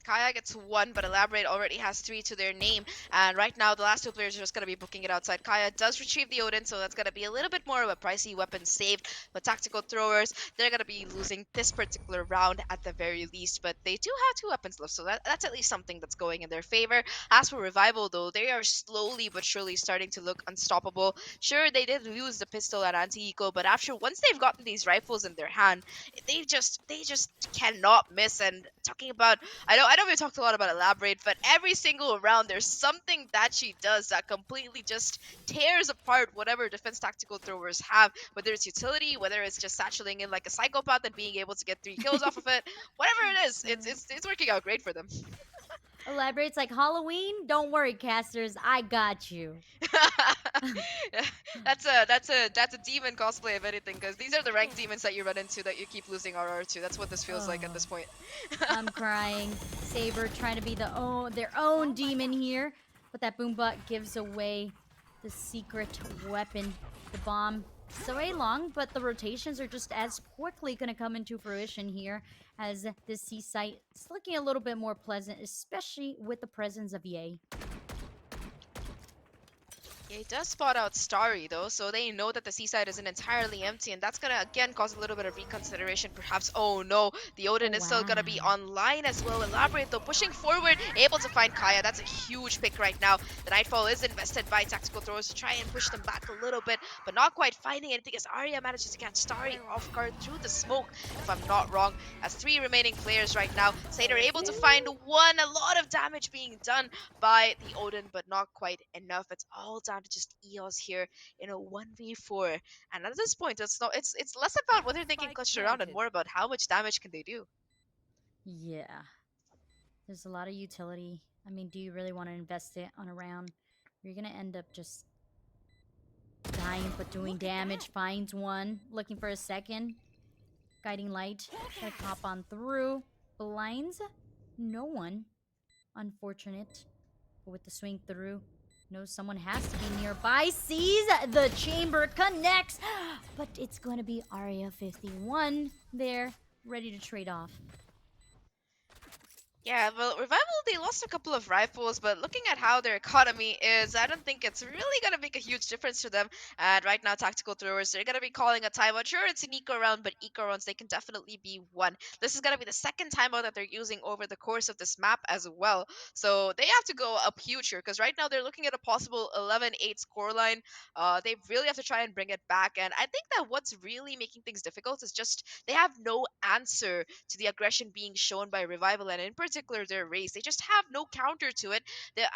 Kaya gets 1, but Elaborate already has 3 to their name. And right now, the last 2 players are just going to be booking it outside. Kaya does retrieve the Odin, so that's going to be a little bit more of a pricey weapon saved. But Tactical Throwers, they're going to be losing this particular round at the very least. But they do have 2 weapons left, so that's at least something that's going in their favor. As for Revival, though, they are slowly but surely starting to look unstoppable. Sure, they did lose the pistol at anti-eco, but once they've gotten these rifles in their hand, they just cannot miss. And talking about, I know we talked a lot about Elaborate, but every single round there's something that she does that completely just tears apart whatever defense Tactical Throwers have, whether it's utility, whether it's just satcheling in like a psychopath and being able to get 3 kills off of it, whatever it is, it's working out great for them. Elaborate's like, Halloween? Don't worry, casters, I got you. That's a demon cosplay if anything, because these are the ranked demons that you run into that you keep losing RR to. That's what this feels like at this point. I'm crying. Saber trying to be their own demon here, but that Boombot gives away the secret weapon, the bomb. So long, but the rotations are just as quickly going to come into fruition here as this C site is looking a little bit more pleasant, especially with the presence of Ye. Yeah, he does spot out Starry though, so they know that the seaside isn't entirely empty, and that's gonna again cause a little bit of reconsideration perhaps. Oh no, the Odin is still gonna be online as well. Elaborate though, pushing forward, able to find Kaya. That's a huge pick right now. The Nightfall is invested by Tactical Throwers to try and push them back a little bit, but not quite finding anything as Arya manages to catch Starry off guard through the smoke, if I'm not wrong. As 3 remaining players right now, Satyr able to find 1, a lot of damage being done by the Odin, but not quite enough. It's all down to just EOS here in a 1v4, and at this point it's less about whether they can clutch it around and more about how much damage can they do. Yeah, there's a lot of utility. I mean, do you really want to invest it on a round? You're gonna end up just dying but doing damage. Finds one, looking for a second. Guiding light, gonna pop on through. Blinds no one. Unfortunate, but with the swing through, knows someone has to be nearby. Sees the chamber, connects, but it's going to be Arya 51 there, ready to trade off. Yeah, well, Revival, they lost a couple of rifles, but looking at how their economy is, I don't think it's really going to make a huge difference to them. And right now, Tactical Throwers, they're going to be calling a timeout. Sure, it's an eco round, but eco rounds, they can definitely be won. This is going to be the second timeout that they're using over the course of this map as well. So they have to go up huge here, because right now they're looking at a possible 11-8 scoreline. They really have to try and bring it back. And I think that what's really making things difficult is just they have no answer to the aggression being shown by Revival, and in particular their race. They just have no counter to it.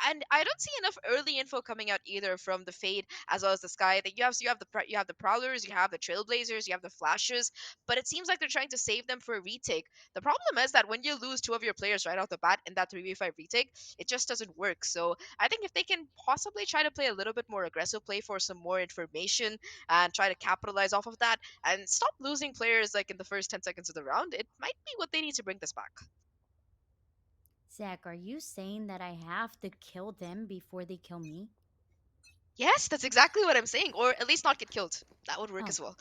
And I don't see enough early info coming out either from the Fade as well as the Sky. That you have the Prowlers, you have the Trailblazers, you have the Flashes, but it seems like they're trying to save them for a retake. The problem is that when you lose two of your players right off the bat in that 3v5 retake, it just doesn't work. So I think if they can possibly try to play a little bit more aggressive play for some more information and try to capitalize off of that, and stop losing players like in the first 10 seconds of the round, it might be what they need to bring this back. Zach, are you saying that I have to kill them before they kill me? Yes, that's exactly what I'm saying, or at least not get killed. That would work Oh. as well.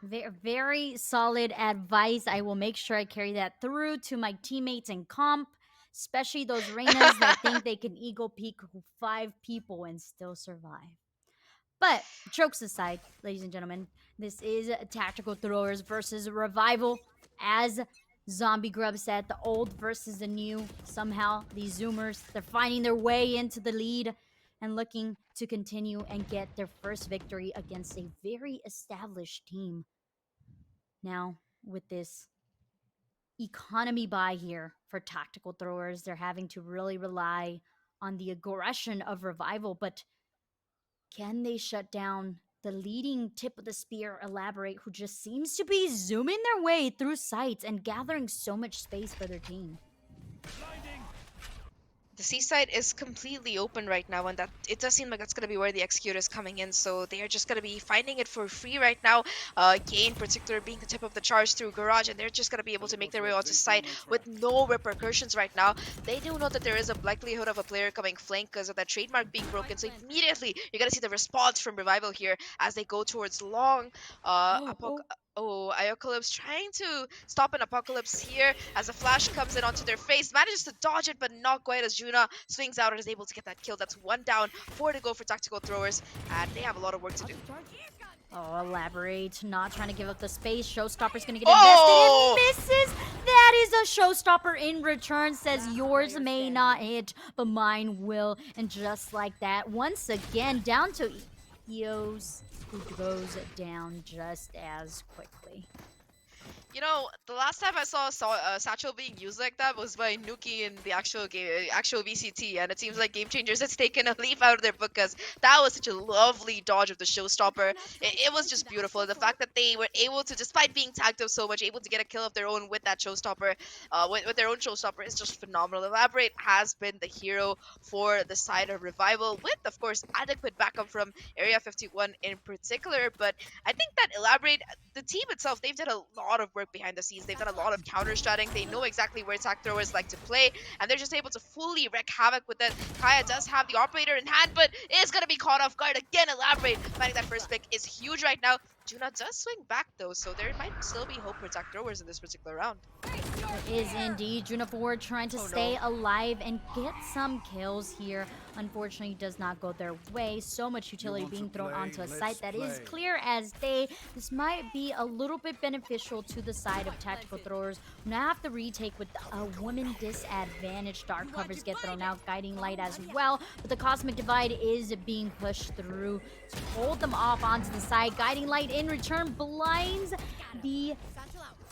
Very solid advice. I will make sure I carry that through to my teammates in comp, especially those Reynas that think they can ego peek 5 people and still survive. But jokes aside, ladies and gentlemen, this is Tactical Throwers versus Revival. As Zombie Grub said, the old versus the new. Somehow, these Zoomers, they're finding their way into the lead and looking to continue and get their first victory against a very established team. Now, with this economy buy here for Tactical Throwers, they're having to really rely on the aggression of Revival, but can they shut down the leading tip of the spear, Elaborate, who just seems to be zooming their way through sites and gathering so much space for their team? The seaside is completely open right now, and that it does seem like that's going to be where the execute is coming in. So they are just going to be finding it for free right now. Gay in particular being the tip of the charge through Garage, and they're just going to be able to make their way onto site with no repercussions right now. They do know that there is a likelihood of a player coming flank because of that trademark being broken. So immediately you're going to see the response from Revival here as they go towards long. Iocalypse trying to stop an Apocalypse here as a flash comes in onto their face, manages to dodge it, but not quite as Juna swings out and is able to get that kill. That's 1 down, 4 to go for Tactical Throwers, and they have a lot of work to do. Oh, Elaborate, not trying to give up the space. Showstopper's gonna get Oh! invested. It misses. That is a showstopper in return. Says yours may not hit, but mine will. And just like that, once again, down to Eos, who goes down just as quickly. You know, the last time I saw Satchel being used like that was by Nuki in the actual game, actual VCT, and it seems like Game Changers has taken a leaf out of their book because that was such a lovely dodge of the Showstopper. It was just beautiful. And the fact that they were able to, despite being tagged up so much, able to get a kill of their own with that Showstopper, with their own Showstopper is just phenomenal. Elaborate has been the hero for the side of Revival, with, of course, adequate backup from Area 51 in particular. But I think that Elaborate, the team itself, they've done a lot of work behind the scenes. They've done a lot of counter-stratting. They know exactly where attack throwers like to play, and they're just able to fully wreak havoc with it. Kaya does have the operator in hand, but is going to be caught off guard again. Elaborate finding that first pick is huge right now. Juna does swing back though, so there might still be hope for attack throwers in this particular round. There is indeed Juna Ford trying to stay alive and get some kills here. Unfortunately, does not go their way. So much utility being thrown onto a site that is clear as day. This might be a little bit beneficial to the side of Tactical Throwers. Now have to retake with a woman disadvantage. Dark covers get thrown out, Guiding Light as well. But the Cosmic Divide is being pushed through to hold them off onto the side. Guiding Light in return blinds the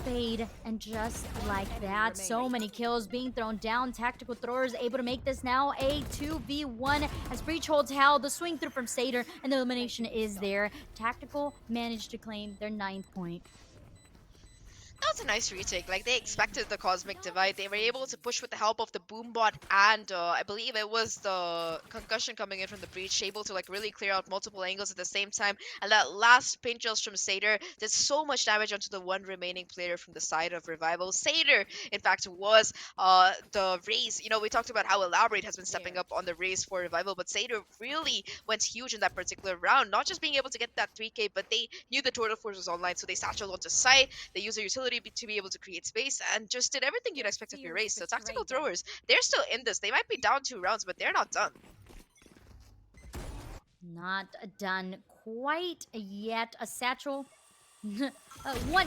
Fade, and just like that, so many kills being thrown down. Tactical Throwers able to make this now a 2v1 as Breach holds Hal, the swing through from Satyr, and the elimination is there. Tactical managed to claim their 9th point. That was a nice retake. Like, they expected the Cosmic Divide. They were able to push with the help of the Boombot and I believe it was the concussion coming in from the breach, able to like really clear out multiple angles at the same time. And that last paint gels from Satyr did so much damage onto the one remaining player from the side of Revival. Satyr, in fact, was the raise. You know, we talked about how Elaborate has been stepping up on the raise for Revival, but Satyr really went huge in that particular round. Not just being able to get that 3k, but they knew the Turtle Force was online, so they satcheled onto site. They used their utility to be able to create space and just did everything you'd expect of your race. So Tactical betrayed them. Throwers, they're still in this. They might be down 2 rounds, but they're not done. Not done quite yet. A satchel.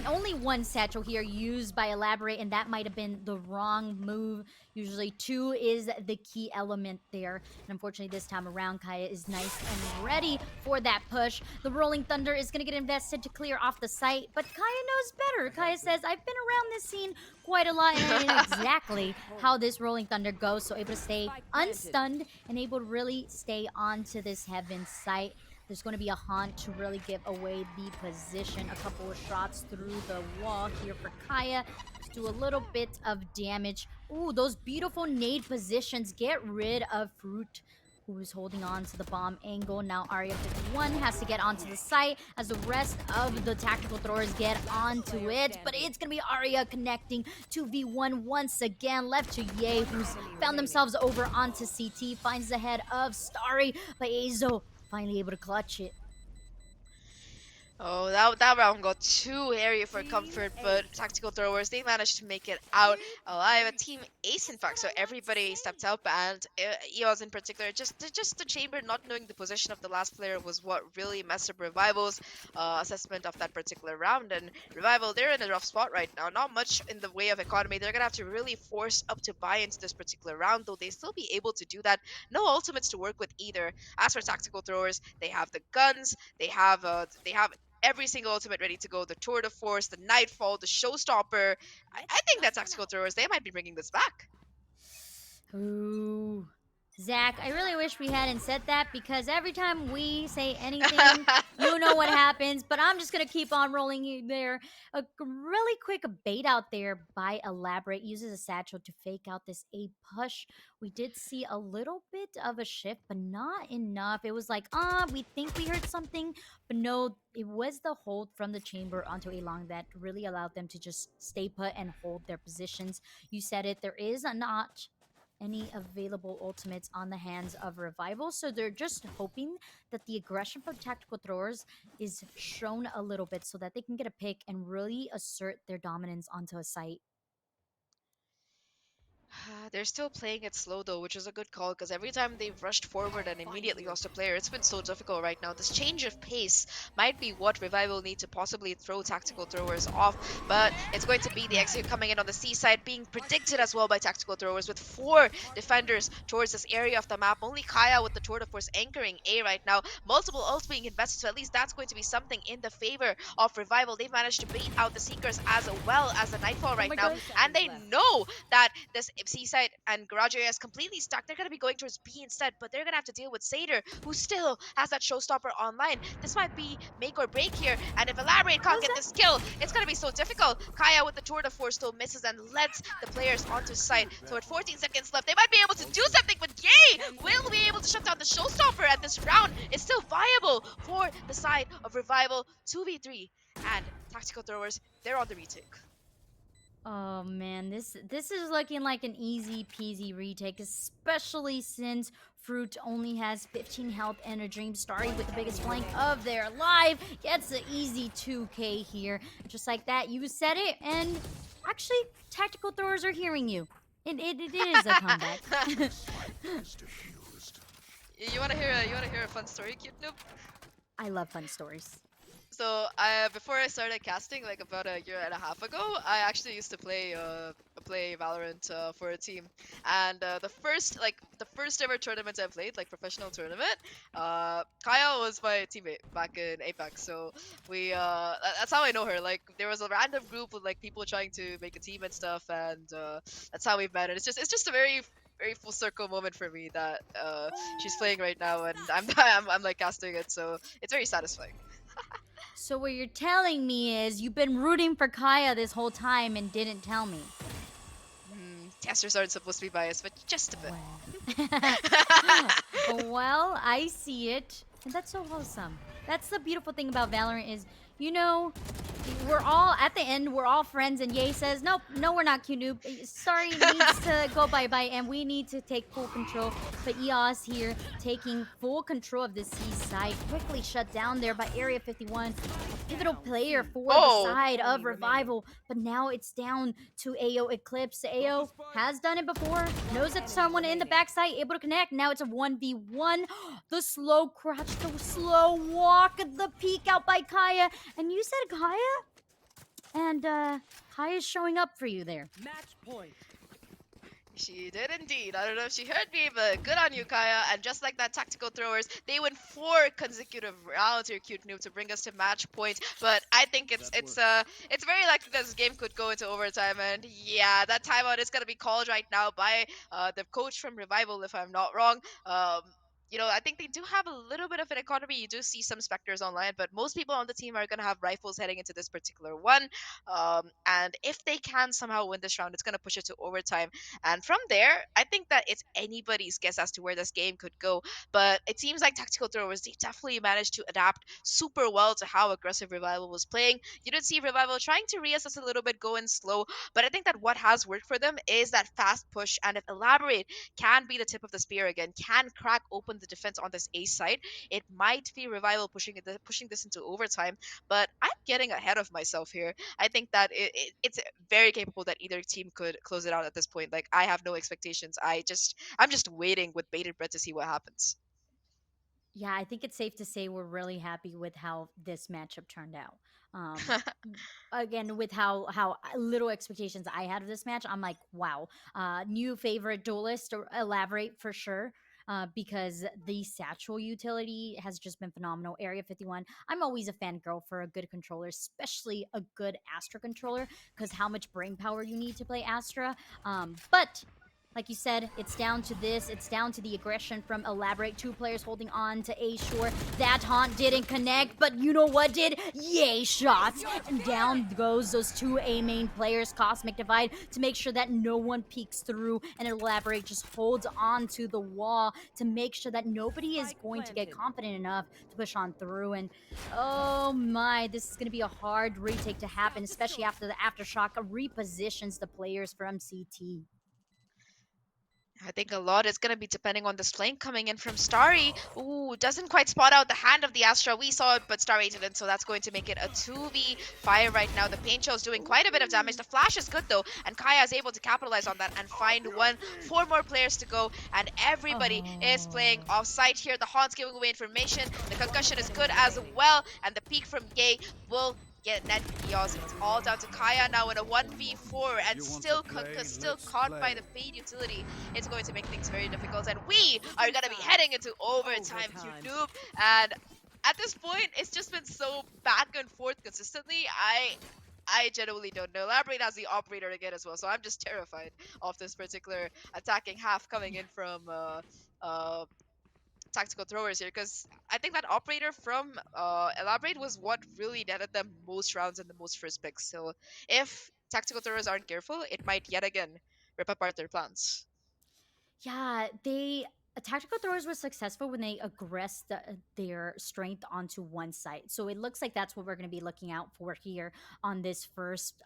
Only one satchel here used by Elaborate, and that might have been the wrong move. Usually 2 is the key element there. And unfortunately, this time around, Kaya is nice and ready for that push. The Rolling Thunder is going to get invested to clear off the site, but Kaya knows better. Kaya says, I've been around this scene quite a lot, and I know exactly how this Rolling Thunder goes, so able to stay unstunned and able to really stay onto this Heaven site. There's going to be a haunt to really give away the position. A couple of shots through the wall here for Kaya to do a little bit of damage. Ooh, those beautiful nade positions get rid of Fruit, who is holding on to the bomb angle. Now Arya 51 has to get onto the site as the rest of the tactical throwers get onto it. But it's going to be Arya connecting 2v1 once again. Left to Ye, who's found themselves over onto CT. Finds the head of Starry, but Azo finally able to clutch it. Oh, that round got too hairy for comfort, but Tactical Throwers, they managed to make it out alive. A team ace, in fact, so everybody stepped up, and EOS in particular, just the Chamber not knowing the position of the last player was what really messed up Revival's assessment of that particular round. And Revival, they're in a rough spot right now. Not much in the way of economy. They're going to have to really force up to buy into this particular round, though they still be able to do that. No ultimates to work with either. As for Tactical Throwers, they have the guns, they have every single ultimate ready to go. The Tour de Force, the Nightfall, the Showstopper. I think that Tactical Throwers, they might be bringing this back. Ooh. Zach, I really wish we hadn't said that, because every time we say anything, you know what happens. But I'm just going to keep on rolling you there. A really quick bait out there by Elaborate. Uses a satchel to fake out this A push. We did see a little bit of a shift, but not enough. It was like, we think we heard something. But no, it was the hold from the Chamber onto A long that really allowed them to just stay put and hold their positions. You said it, there is not any available ultimates on the hands of Revival, so they're just hoping that the aggression from Tactical Throwers is shown a little bit so that they can get a pick and really assert their dominance onto a site. They're still playing it slow though, which is a good call, because every time they've rushed forward and immediately lost a player, it's been so difficult right now. This change of pace might be what Revival need to possibly throw Tactical Throwers off, but it's going to be the execute coming in on the C side, being predicted as well by Tactical Throwers with 4 defenders towards this area of the map. Only Kaya with the Tour de Force anchoring A right now. Multiple ults being invested, so at least that's going to be something in the favor of Revival. They've managed to bait out the Seekers as well as the Nightfall right now, and they know that this Seaside and Garage area is completely stuck. They're going to be going towards B instead, but they're going to have to deal with Seder, who still has that Showstopper online. This might be make or break here, and if Elaborate can't get this kill, it's going to be so difficult. Kaya with the Tour de Force still misses and lets the players onto site. So at 14 seconds left, they might be able to do something, but Yay will be able to shut down the Showstopper, and this round is still viable for the side of Revival. 2v3, and Tactical Throwers, they're on the retake. Oh man, this is looking like an easy peasy retake, especially since Fruit only has 15 health and a Dream Starry with the biggest flank of their life. Gets an easy 2k here. Just like that, you said it, and actually, Tactical Throwers are hearing you. It is a comeback. You wanna hear a fun story, Cute Noob? I love fun stories. So before I started casting, like about a year and a half ago, I actually used to play Valorant for a team. And the first ever tournament I played, like professional tournament, Kaya was my teammate back in Apex. So that's how I know her. Like there was a random group of like people trying to make a team and stuff, and that's how we've met. And it's just a very full circle moment for me that she's playing right now, and I'm like casting it, so it's very satisfying. So what you're telling me is you've been rooting for Kaya this whole time and didn't tell me. Casters aren't supposed to be biased, but just a bit. Well, I see it. And that's so wholesome. That's the beautiful thing about Valorant is, you know, we're all at the end. We're all friends, and Ye says, "Nope, no, we're not, Q Noob. Sorry, needs to go bye bye, and we need to take full control." But EOS here taking full control of the C side, quickly shut down there by Area 51. A pivotal player for the Oh. side of Revival, but now it's down to AO Eclipse. AO has done it before, knows that someone in the backside able to connect. Now it's a 1v1. The slow crouch, the slow walk, the peek out by Kaya. And you said Kaya? And Kaya's showing up for you there. Match point. She did indeed. I don't know if she heard me, but good on you, Kaya. And just like that, tactical throwers, they win 4 consecutive rounds here, Cute Noob, to bring us to match point. But I think it's very likely that this game could go into overtime. And yeah, that timeout is gonna be called right now by the coach from Revival, if I'm not wrong. You know, I think they do have a little bit of an economy. You do see some Spectres online, but most people on the team are going to have rifles heading into this particular one. And if they can somehow win this round, it's going to push it to overtime. And from there, I think that it's anybody's guess as to where this game could go. But it seems like Tactical Throwers, they definitely managed to adapt super well to how aggressive Revival was playing. You did see Revival trying to reassess a little bit, go in slow. But I think that what has worked for them is that fast push. And if Elaborate can be the tip of the spear again, can crack open the defense on this A side, it might be Revival pushing this into overtime. But I'm getting ahead of myself here. I think that it's very capable that either team could close it out at this point. Like, I have no expectations. I'm just waiting with bated breath to see what happens. Yeah, I think it's safe to say we're really happy with how this matchup turned out. Um, Again, with how little expectations I had of this match, I'm like, wow, new favorite duelist or Elaborate for sure. Because the satchel utility has just been phenomenal. Area 51, I'm always a fangirl for a good controller, especially a good Astra controller, because how much brain power you need to play Astra. But like you said, it's down to this. It's down to the aggression from Elaborate. 2 players holding on to A shore. That haunt didn't connect, but you know what did? Yay shots! And down goes those 2 A main players, Cosmic Divide, to make sure that no one peeks through, and Elaborate just holds on to the wall to make sure that nobody is going to get confident enough to push on through. And oh my, this is going to be a hard retake to happen, especially after the Aftershock repositions the players from CT. I think a lot is going to be depending on this flame coming in from Starry. Ooh, doesn't quite spot out the hand of the Astra. We saw it, but Starry didn't, so that's going to make it a 2v5 right now. The Pain Shell is doing quite a bit of damage. The flash is good, though, and Kaya is able to capitalize on that and find one. 4 more players to go, and everybody is playing off-site here. The Haunt's giving away information. The concussion is good as well, and the peak from Gay will get net EOS. It's all down to Kaya now in a 1v4 and still caught by the paid utility. It's going to make things very difficult, and we are going to be heading into overtime, Cute Noob. And at this point, it's just been so back and forth consistently. I genuinely don't know. Elaborate as the operator again as well, so I'm just terrified of this particular attacking half coming in from tactical throwers here, because I think that operator from Elaborate was what really netted them most rounds and the most first picks. So if tactical throwers aren't careful, it might yet again rip apart their plans. Yeah, tactical throwers were successful when they aggressed their strength onto one site. So it looks like that's what we're going to be looking out for here on this first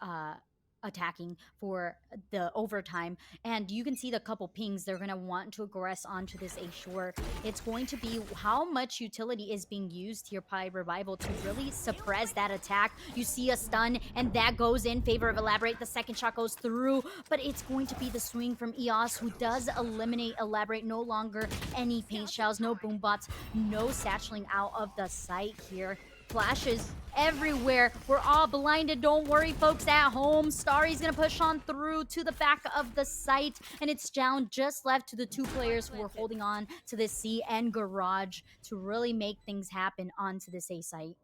attacking for the overtime. And you can see the couple pings they're going to want to aggress onto this A shore. It's going to be how much utility is being used here by Revival to really suppress that attack. You see a stun, and that goes in favor of Elaborate. The second shot goes through, but it's going to be the swing from EOS, who does eliminate Elaborate. No longer any paint shells, no boom bots, no satcheling out of the site here. Flashes everywhere. We're all blinded. Don't worry, folks at home. Starry's gonna push on through to the back of the site, and it's down just left to the 2 players who are holding on to the C and Garage to really make things happen onto this A site.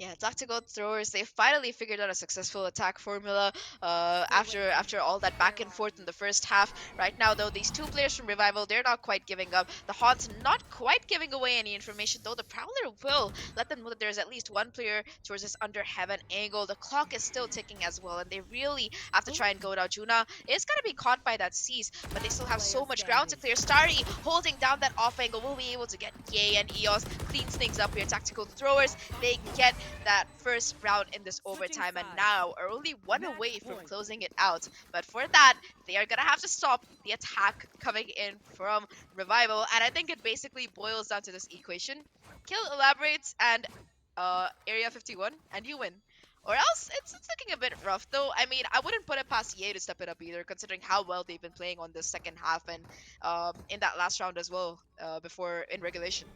Yeah, tactical throwers, they finally figured out a successful attack formula after all that back and forth in the first half. Right now, though, these 2 players from Revival, they're not quite giving up. The Haunt's not quite giving away any information, though. The Prowler will let them know that there's at least 1 player towards this under heaven angle. The clock is still ticking as well, and they really have to try and go down. Juna is going to be caught by that seize, but they still have so much ground to clear. Starry holding down that off angle will be able to get Yay, and EOS cleans things up here. Tactical throwers, they get that first round in this overtime, and now are only one away from closing it out. But for that, they are gonna have to stop the attack coming in from Revival, and I think it basically boils down to this equation: kill Elaborates and Area 51, and you win. Or else it's looking a bit rough, though. I mean, I wouldn't put it past EA to step it up either, considering how well they've been playing on the second half and in that last round as well, before in regulation.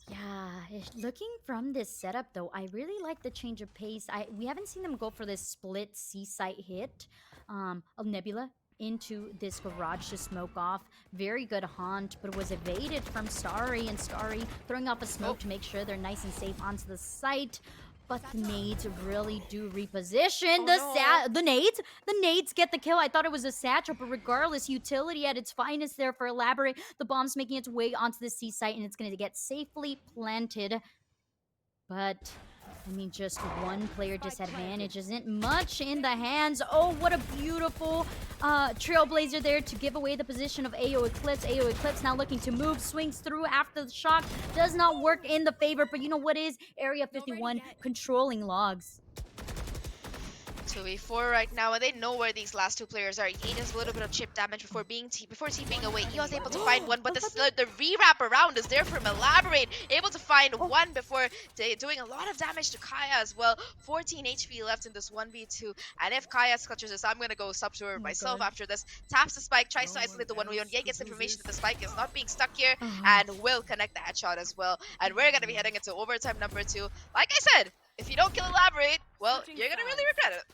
Yeah, looking from this setup though, I really like the change of pace. We haven't seen them go for this split C site hit of Nebula into this garage to smoke off. Very good haunt, but it was evaded from Starry, and Starry throwing off a smoke to make sure they're nice and safe onto the site. But the nades really do reposition. The nades get the kill. I thought it was a satchel, but regardless, utility at its finest there for Elaborate. The bomb's making its way onto the C site, and it's going to get safely planted. But I mean, just one player disadvantage isn't much in the hands. Oh, what a beautiful trailblazer there to give away the position of AO Eclipse. AO Eclipse now looking to move, swings through after the shock. Does not work in the favor, but you know what is? Area 51 controlling logs. 2v4 right now, and they know where these last two players are. Ye does a little bit of chip damage before TPing away. He was able to find one, but the re-wrap around is there from Elaborate. Able to find one before doing a lot of damage to Kaya as well. 14 HP left in this 1v2, and if Kaya clutches this, I'm gonna go sub to her myself after this. Taps the spike, tries to isolate the 1v1. Ye gets information that the spike is not being stuck here, and will connect the headshot as well. And we're gonna be heading into overtime number 2. Like I said, if you don't kill Elaborate, well, you're gonna really regret it.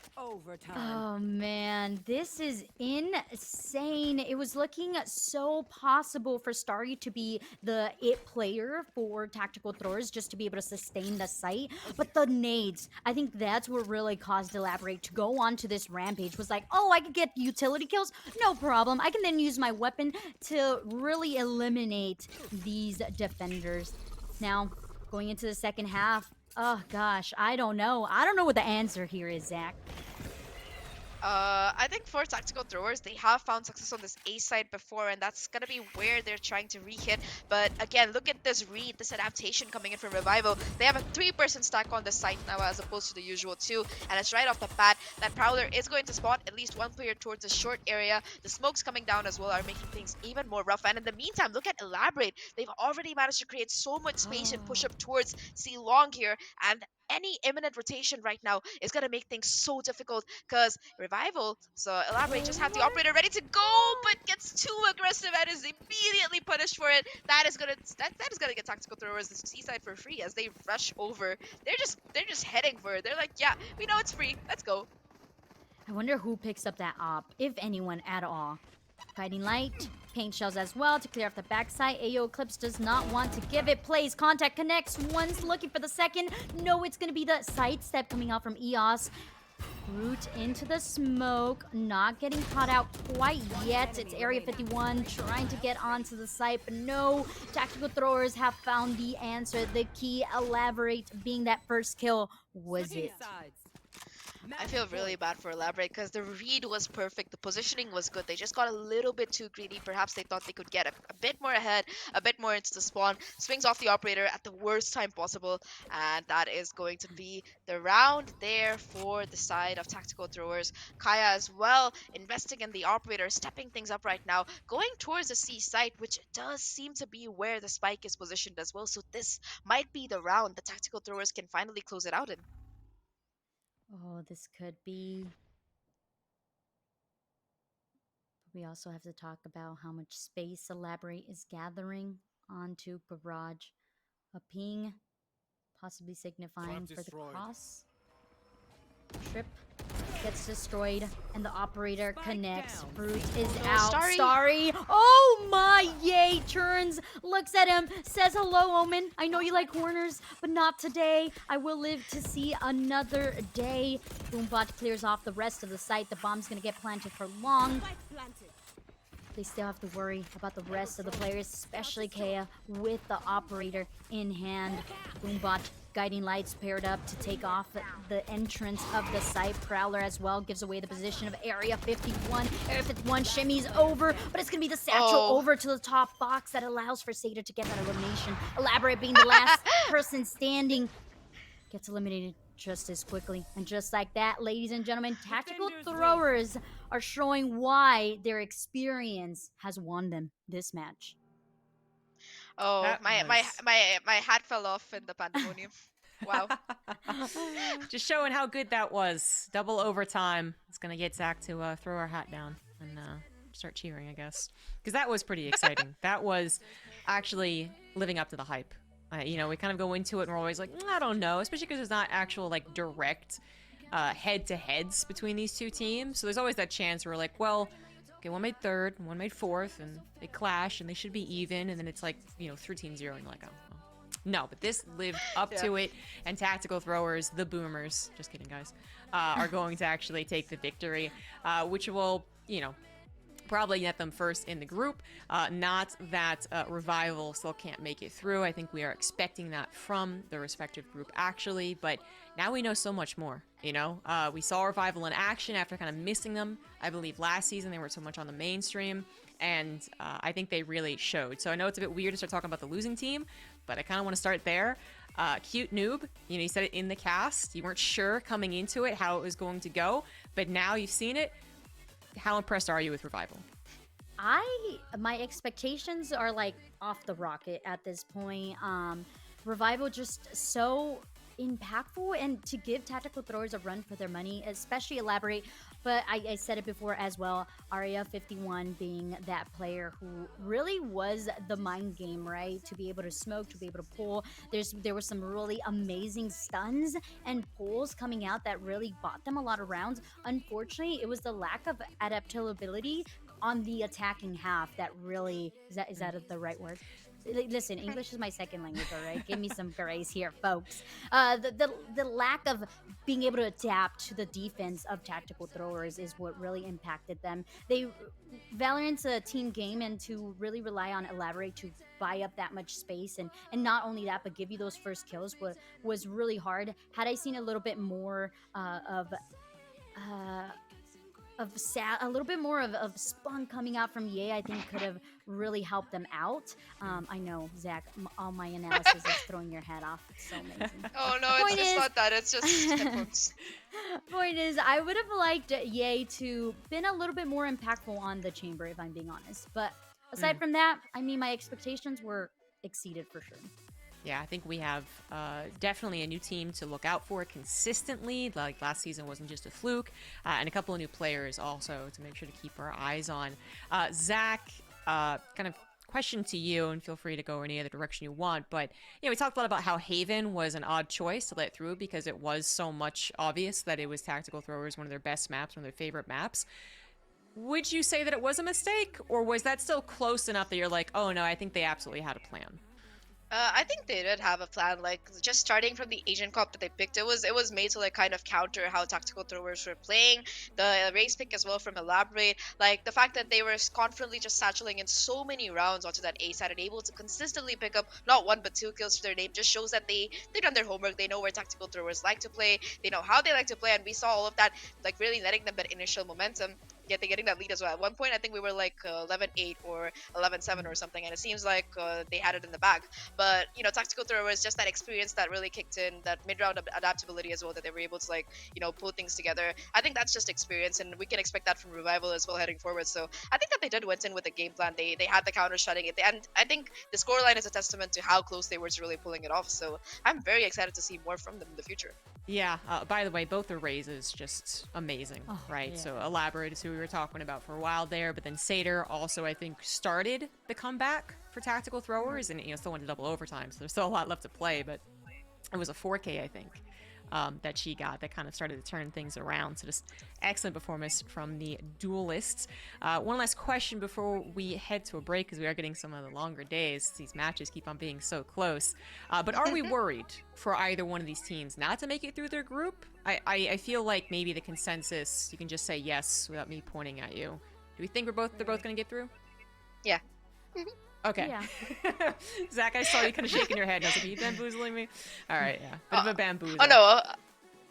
Oh man, this is insane. It was looking so possible for Starry to be the it player for tactical throwers, just to be able to sustain the site. But the nades, I think that's what really caused Elaborate to go on to this rampage. Was like, oh, I could get utility kills? No problem. I can then use my weapon to really eliminate these defenders. Now, going into the second half, oh gosh, I don't know. I don't know what the answer here is, Zach. I think for tactical throwers, they have found success on this A side before, and that's gonna be where they're trying to re-hit. But again, look at this read, this adaptation coming in from Revival. They have a 3-person stack on the site now as opposed to the usual 2, and it's right off the bat that Prowler is going to spot at least one player towards the short area. The smokes coming down as well are making things even more rough, and in the meantime, look at Elaborate. They've already managed to create so much space and push up towards C long here, and any imminent rotation right now is going to make things so difficult because Revival, so Elaborate, just have the operator ready to go, but gets too aggressive and is immediately punished for it. That is gonna get tactical throwers the seaside for free as they rush over. They're just heading for it. They're like, yeah, we know it's free. Let's go. I wonder who picks up that op, if anyone at all. Guiding Light, paint shells as well to clear off the backside. AO Eclipse does not want to give it. Plays, contact connects. One's looking for the second. No, it's going to be the sidestep coming out from EOS. Root into the smoke. Not getting caught out quite yet. It's Area 51 trying to get onto the site, but no. Tactical throwers have found the answer. The key, Elaborate, being that first kill was it. I feel really bad for Elaborate because the read was perfect. The positioning was good. They just got a little bit too greedy. Perhaps they thought they could get a bit more ahead, a bit more into the spawn. Swings off the operator at the worst time possible. And that is going to be the round there for the side of tactical throwers. Kaya as well, investing in the operator, stepping things up right now. Going towards the C site, which does seem to be where the spike is positioned as well. So this might be the round the tactical throwers can finally close it out in. Oh, this could be. We also have to talk about how much space Elaborate is gathering onto Garage. A ping, possibly signifying for the cross. Trip gets destroyed, and the operator connects. Brute is out. Starry. Oh my, yay! Turns, looks at him, says hello, Omen. I know you like corners, but not today. I will live to see another day. Boombot clears off the rest of the site. The bomb's gonna get planted for long. They still have to worry about the rest of the players, especially Kea, with the operator in hand. Boombot, Guiding Lights paired up to take off the entrance of the site. Prowler as well gives away the position of Area 51. Area 51 shimmies over, but it's going to be the satchel over to the top box that allows for Seder to get that elimination. Elaborate being the last person standing. gets eliminated just as quickly. And just like that, ladies and gentlemen, tactical Defenders win. throwers are showing why their experience has won them this match. Oh, That my was my hat fell off in the pandemonium. Wow. just showing how good that was. Double overtime. It's gonna get Zach to throw our hat down and start cheering, I guess, because that was pretty exciting. That was actually living up to the hype. We kind of go into it and we're always like, I don't know, especially because there's not actual like direct head-to-heads between these two teams. So there's always that chance where we're like, well, okay, one made third, and one made fourth, and they clash, and they should be even, and then it's like, 13-0, and you're like, oh, well. No, but this lived up to it, and tactical throwers, the boomers, just kidding, guys, are going to actually take the victory, which will, probably get them first in the group. Not that Revival still can't make it through. I think we are expecting that from the respective group, actually, but now we know so much more. We saw Revival in action after kind of missing them. I believe last season they weren't so much on the mainstream, and I think they really showed. So I know it's a bit weird to start talking about the losing team, but I kind of want to start there. Cute Noob, you said it in the cast. You weren't sure coming into it how it was going to go, but now you've seen it. How impressed are you with Revival? My expectations are like off the rocket at this point. Revival just so impactful, and to give tactical throwers a run for their money, especially elaborate. But I said it before as well, Aria 51 being that player who really was the mind game, right? To be able to smoke, to be able to pull. There were some really amazing stuns and pulls coming out that really bought them a lot of rounds. Unfortunately, it was the lack of adaptability on the attacking half that really is that the right word? Listen, English is my second language, all right? Give me some grace here, folks. The lack of being able to adapt to the defense of tactical throwers is what really impacted them. Valorant's a team game, and to really rely on Elaborate to buy up that much space, and not only that, but give you those first kills was really hard. Had I seen a little bit more a little bit more of spun coming out from Ye, I think could have really helped them out. I know, Zach, all my analysis is throwing your head off. It's so amazing. Oh no, it's not that. It's just headphones. Point is, I would have liked Ye to been a little bit more impactful on the chamber, if I'm being honest. But aside from that, I mean, my expectations were exceeded for sure. Yeah, I think we have definitely a new team to look out for consistently. Like last season wasn't just a fluke, and a couple of new players also to make sure to keep our eyes on. Zach, kind of question to you, and feel free to go any other direction you want. But we talked a lot about how Haven was an odd choice to let through because it was so much obvious that it was tactical throwers, one of their best maps, one of their favorite maps. Would you say that it was a mistake, or was that still close enough that you're like, oh no, I think they absolutely had a plan? I think they did have a plan. Like just starting from the Asian comp that they picked, it was made to like kind of counter how tactical throwers were playing. The race pick as well from Elaborate, like the fact that they were constantly just satcheling in so many rounds onto that A side and able to consistently pick up not one but two kills to their name just shows that they've done their homework. They know where tactical throwers like to play. They know how they like to play, and we saw all of that like really letting them that initial momentum. Yet they're getting that lead as well. At one point, I think we were like 11-8 or 11-7 or something, and it seems like they had it in the bag. But tactical throwers, just that experience that really kicked in, that mid-round adaptability as well, that they were able to like pull things together. I think that's just experience, and we can expect that from Revival as well heading forward. So I think that they did went in with a game plan. They had the counter shutting it, and I think the scoreline is a testament to how close they were to really pulling it off. So I'm very excited to see more from them in the future. Yeah, by the way, both the raises just amazing, right? Yeah. So Elaborate is who we were talking about for a while there, but then Satyr also, I think, started the comeback for tactical throwers, and still went to double overtime, so there's still a lot left to play, but it was a 4K, I think, that she got that kind of started to turn things around. So just excellent performance from the duelists. One last question before we head to a break, because we are getting some of the longer days. These matches keep on being so close. But are we worried for either one of these teams not to make it through their group? I feel like maybe the consensus, you can just say yes without me pointing at you. Do we think they're both going to get through? Yeah. Okay. Yeah. Zach, I saw you kind of shaking your head. And I was like, are you bamboozling me? All right, yeah. Bit of a bamboozle. Oh no.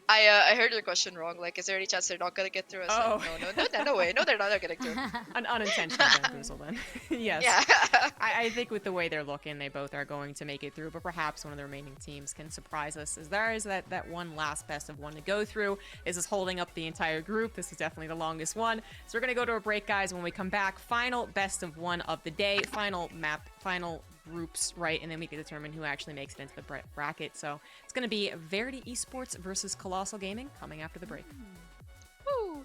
I heard your question wrong. Like, is there any chance they're not gonna get through? I said, Oh. no way. No, they're not getting through. An unintentional bamboozle then. Yes. Yeah. I think with the way they're looking, they both are going to make it through, but perhaps one of the remaining teams can surprise us. As there is that one last best of one to go through. This is holding up the entire group. This is definitely the longest one. So we're going to go to a break, guys. When we come back, final best of one of the day, final map, final groups, right? And then we can determine who actually makes it into the bracket. So it's going to be Verity Esports versus Colossal Gaming coming after the break. Woo.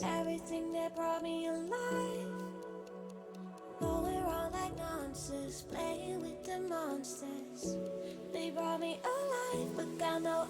Everything that brought me alive, going wrong like nonsense, playing with the monsters. They brought me alive, but got no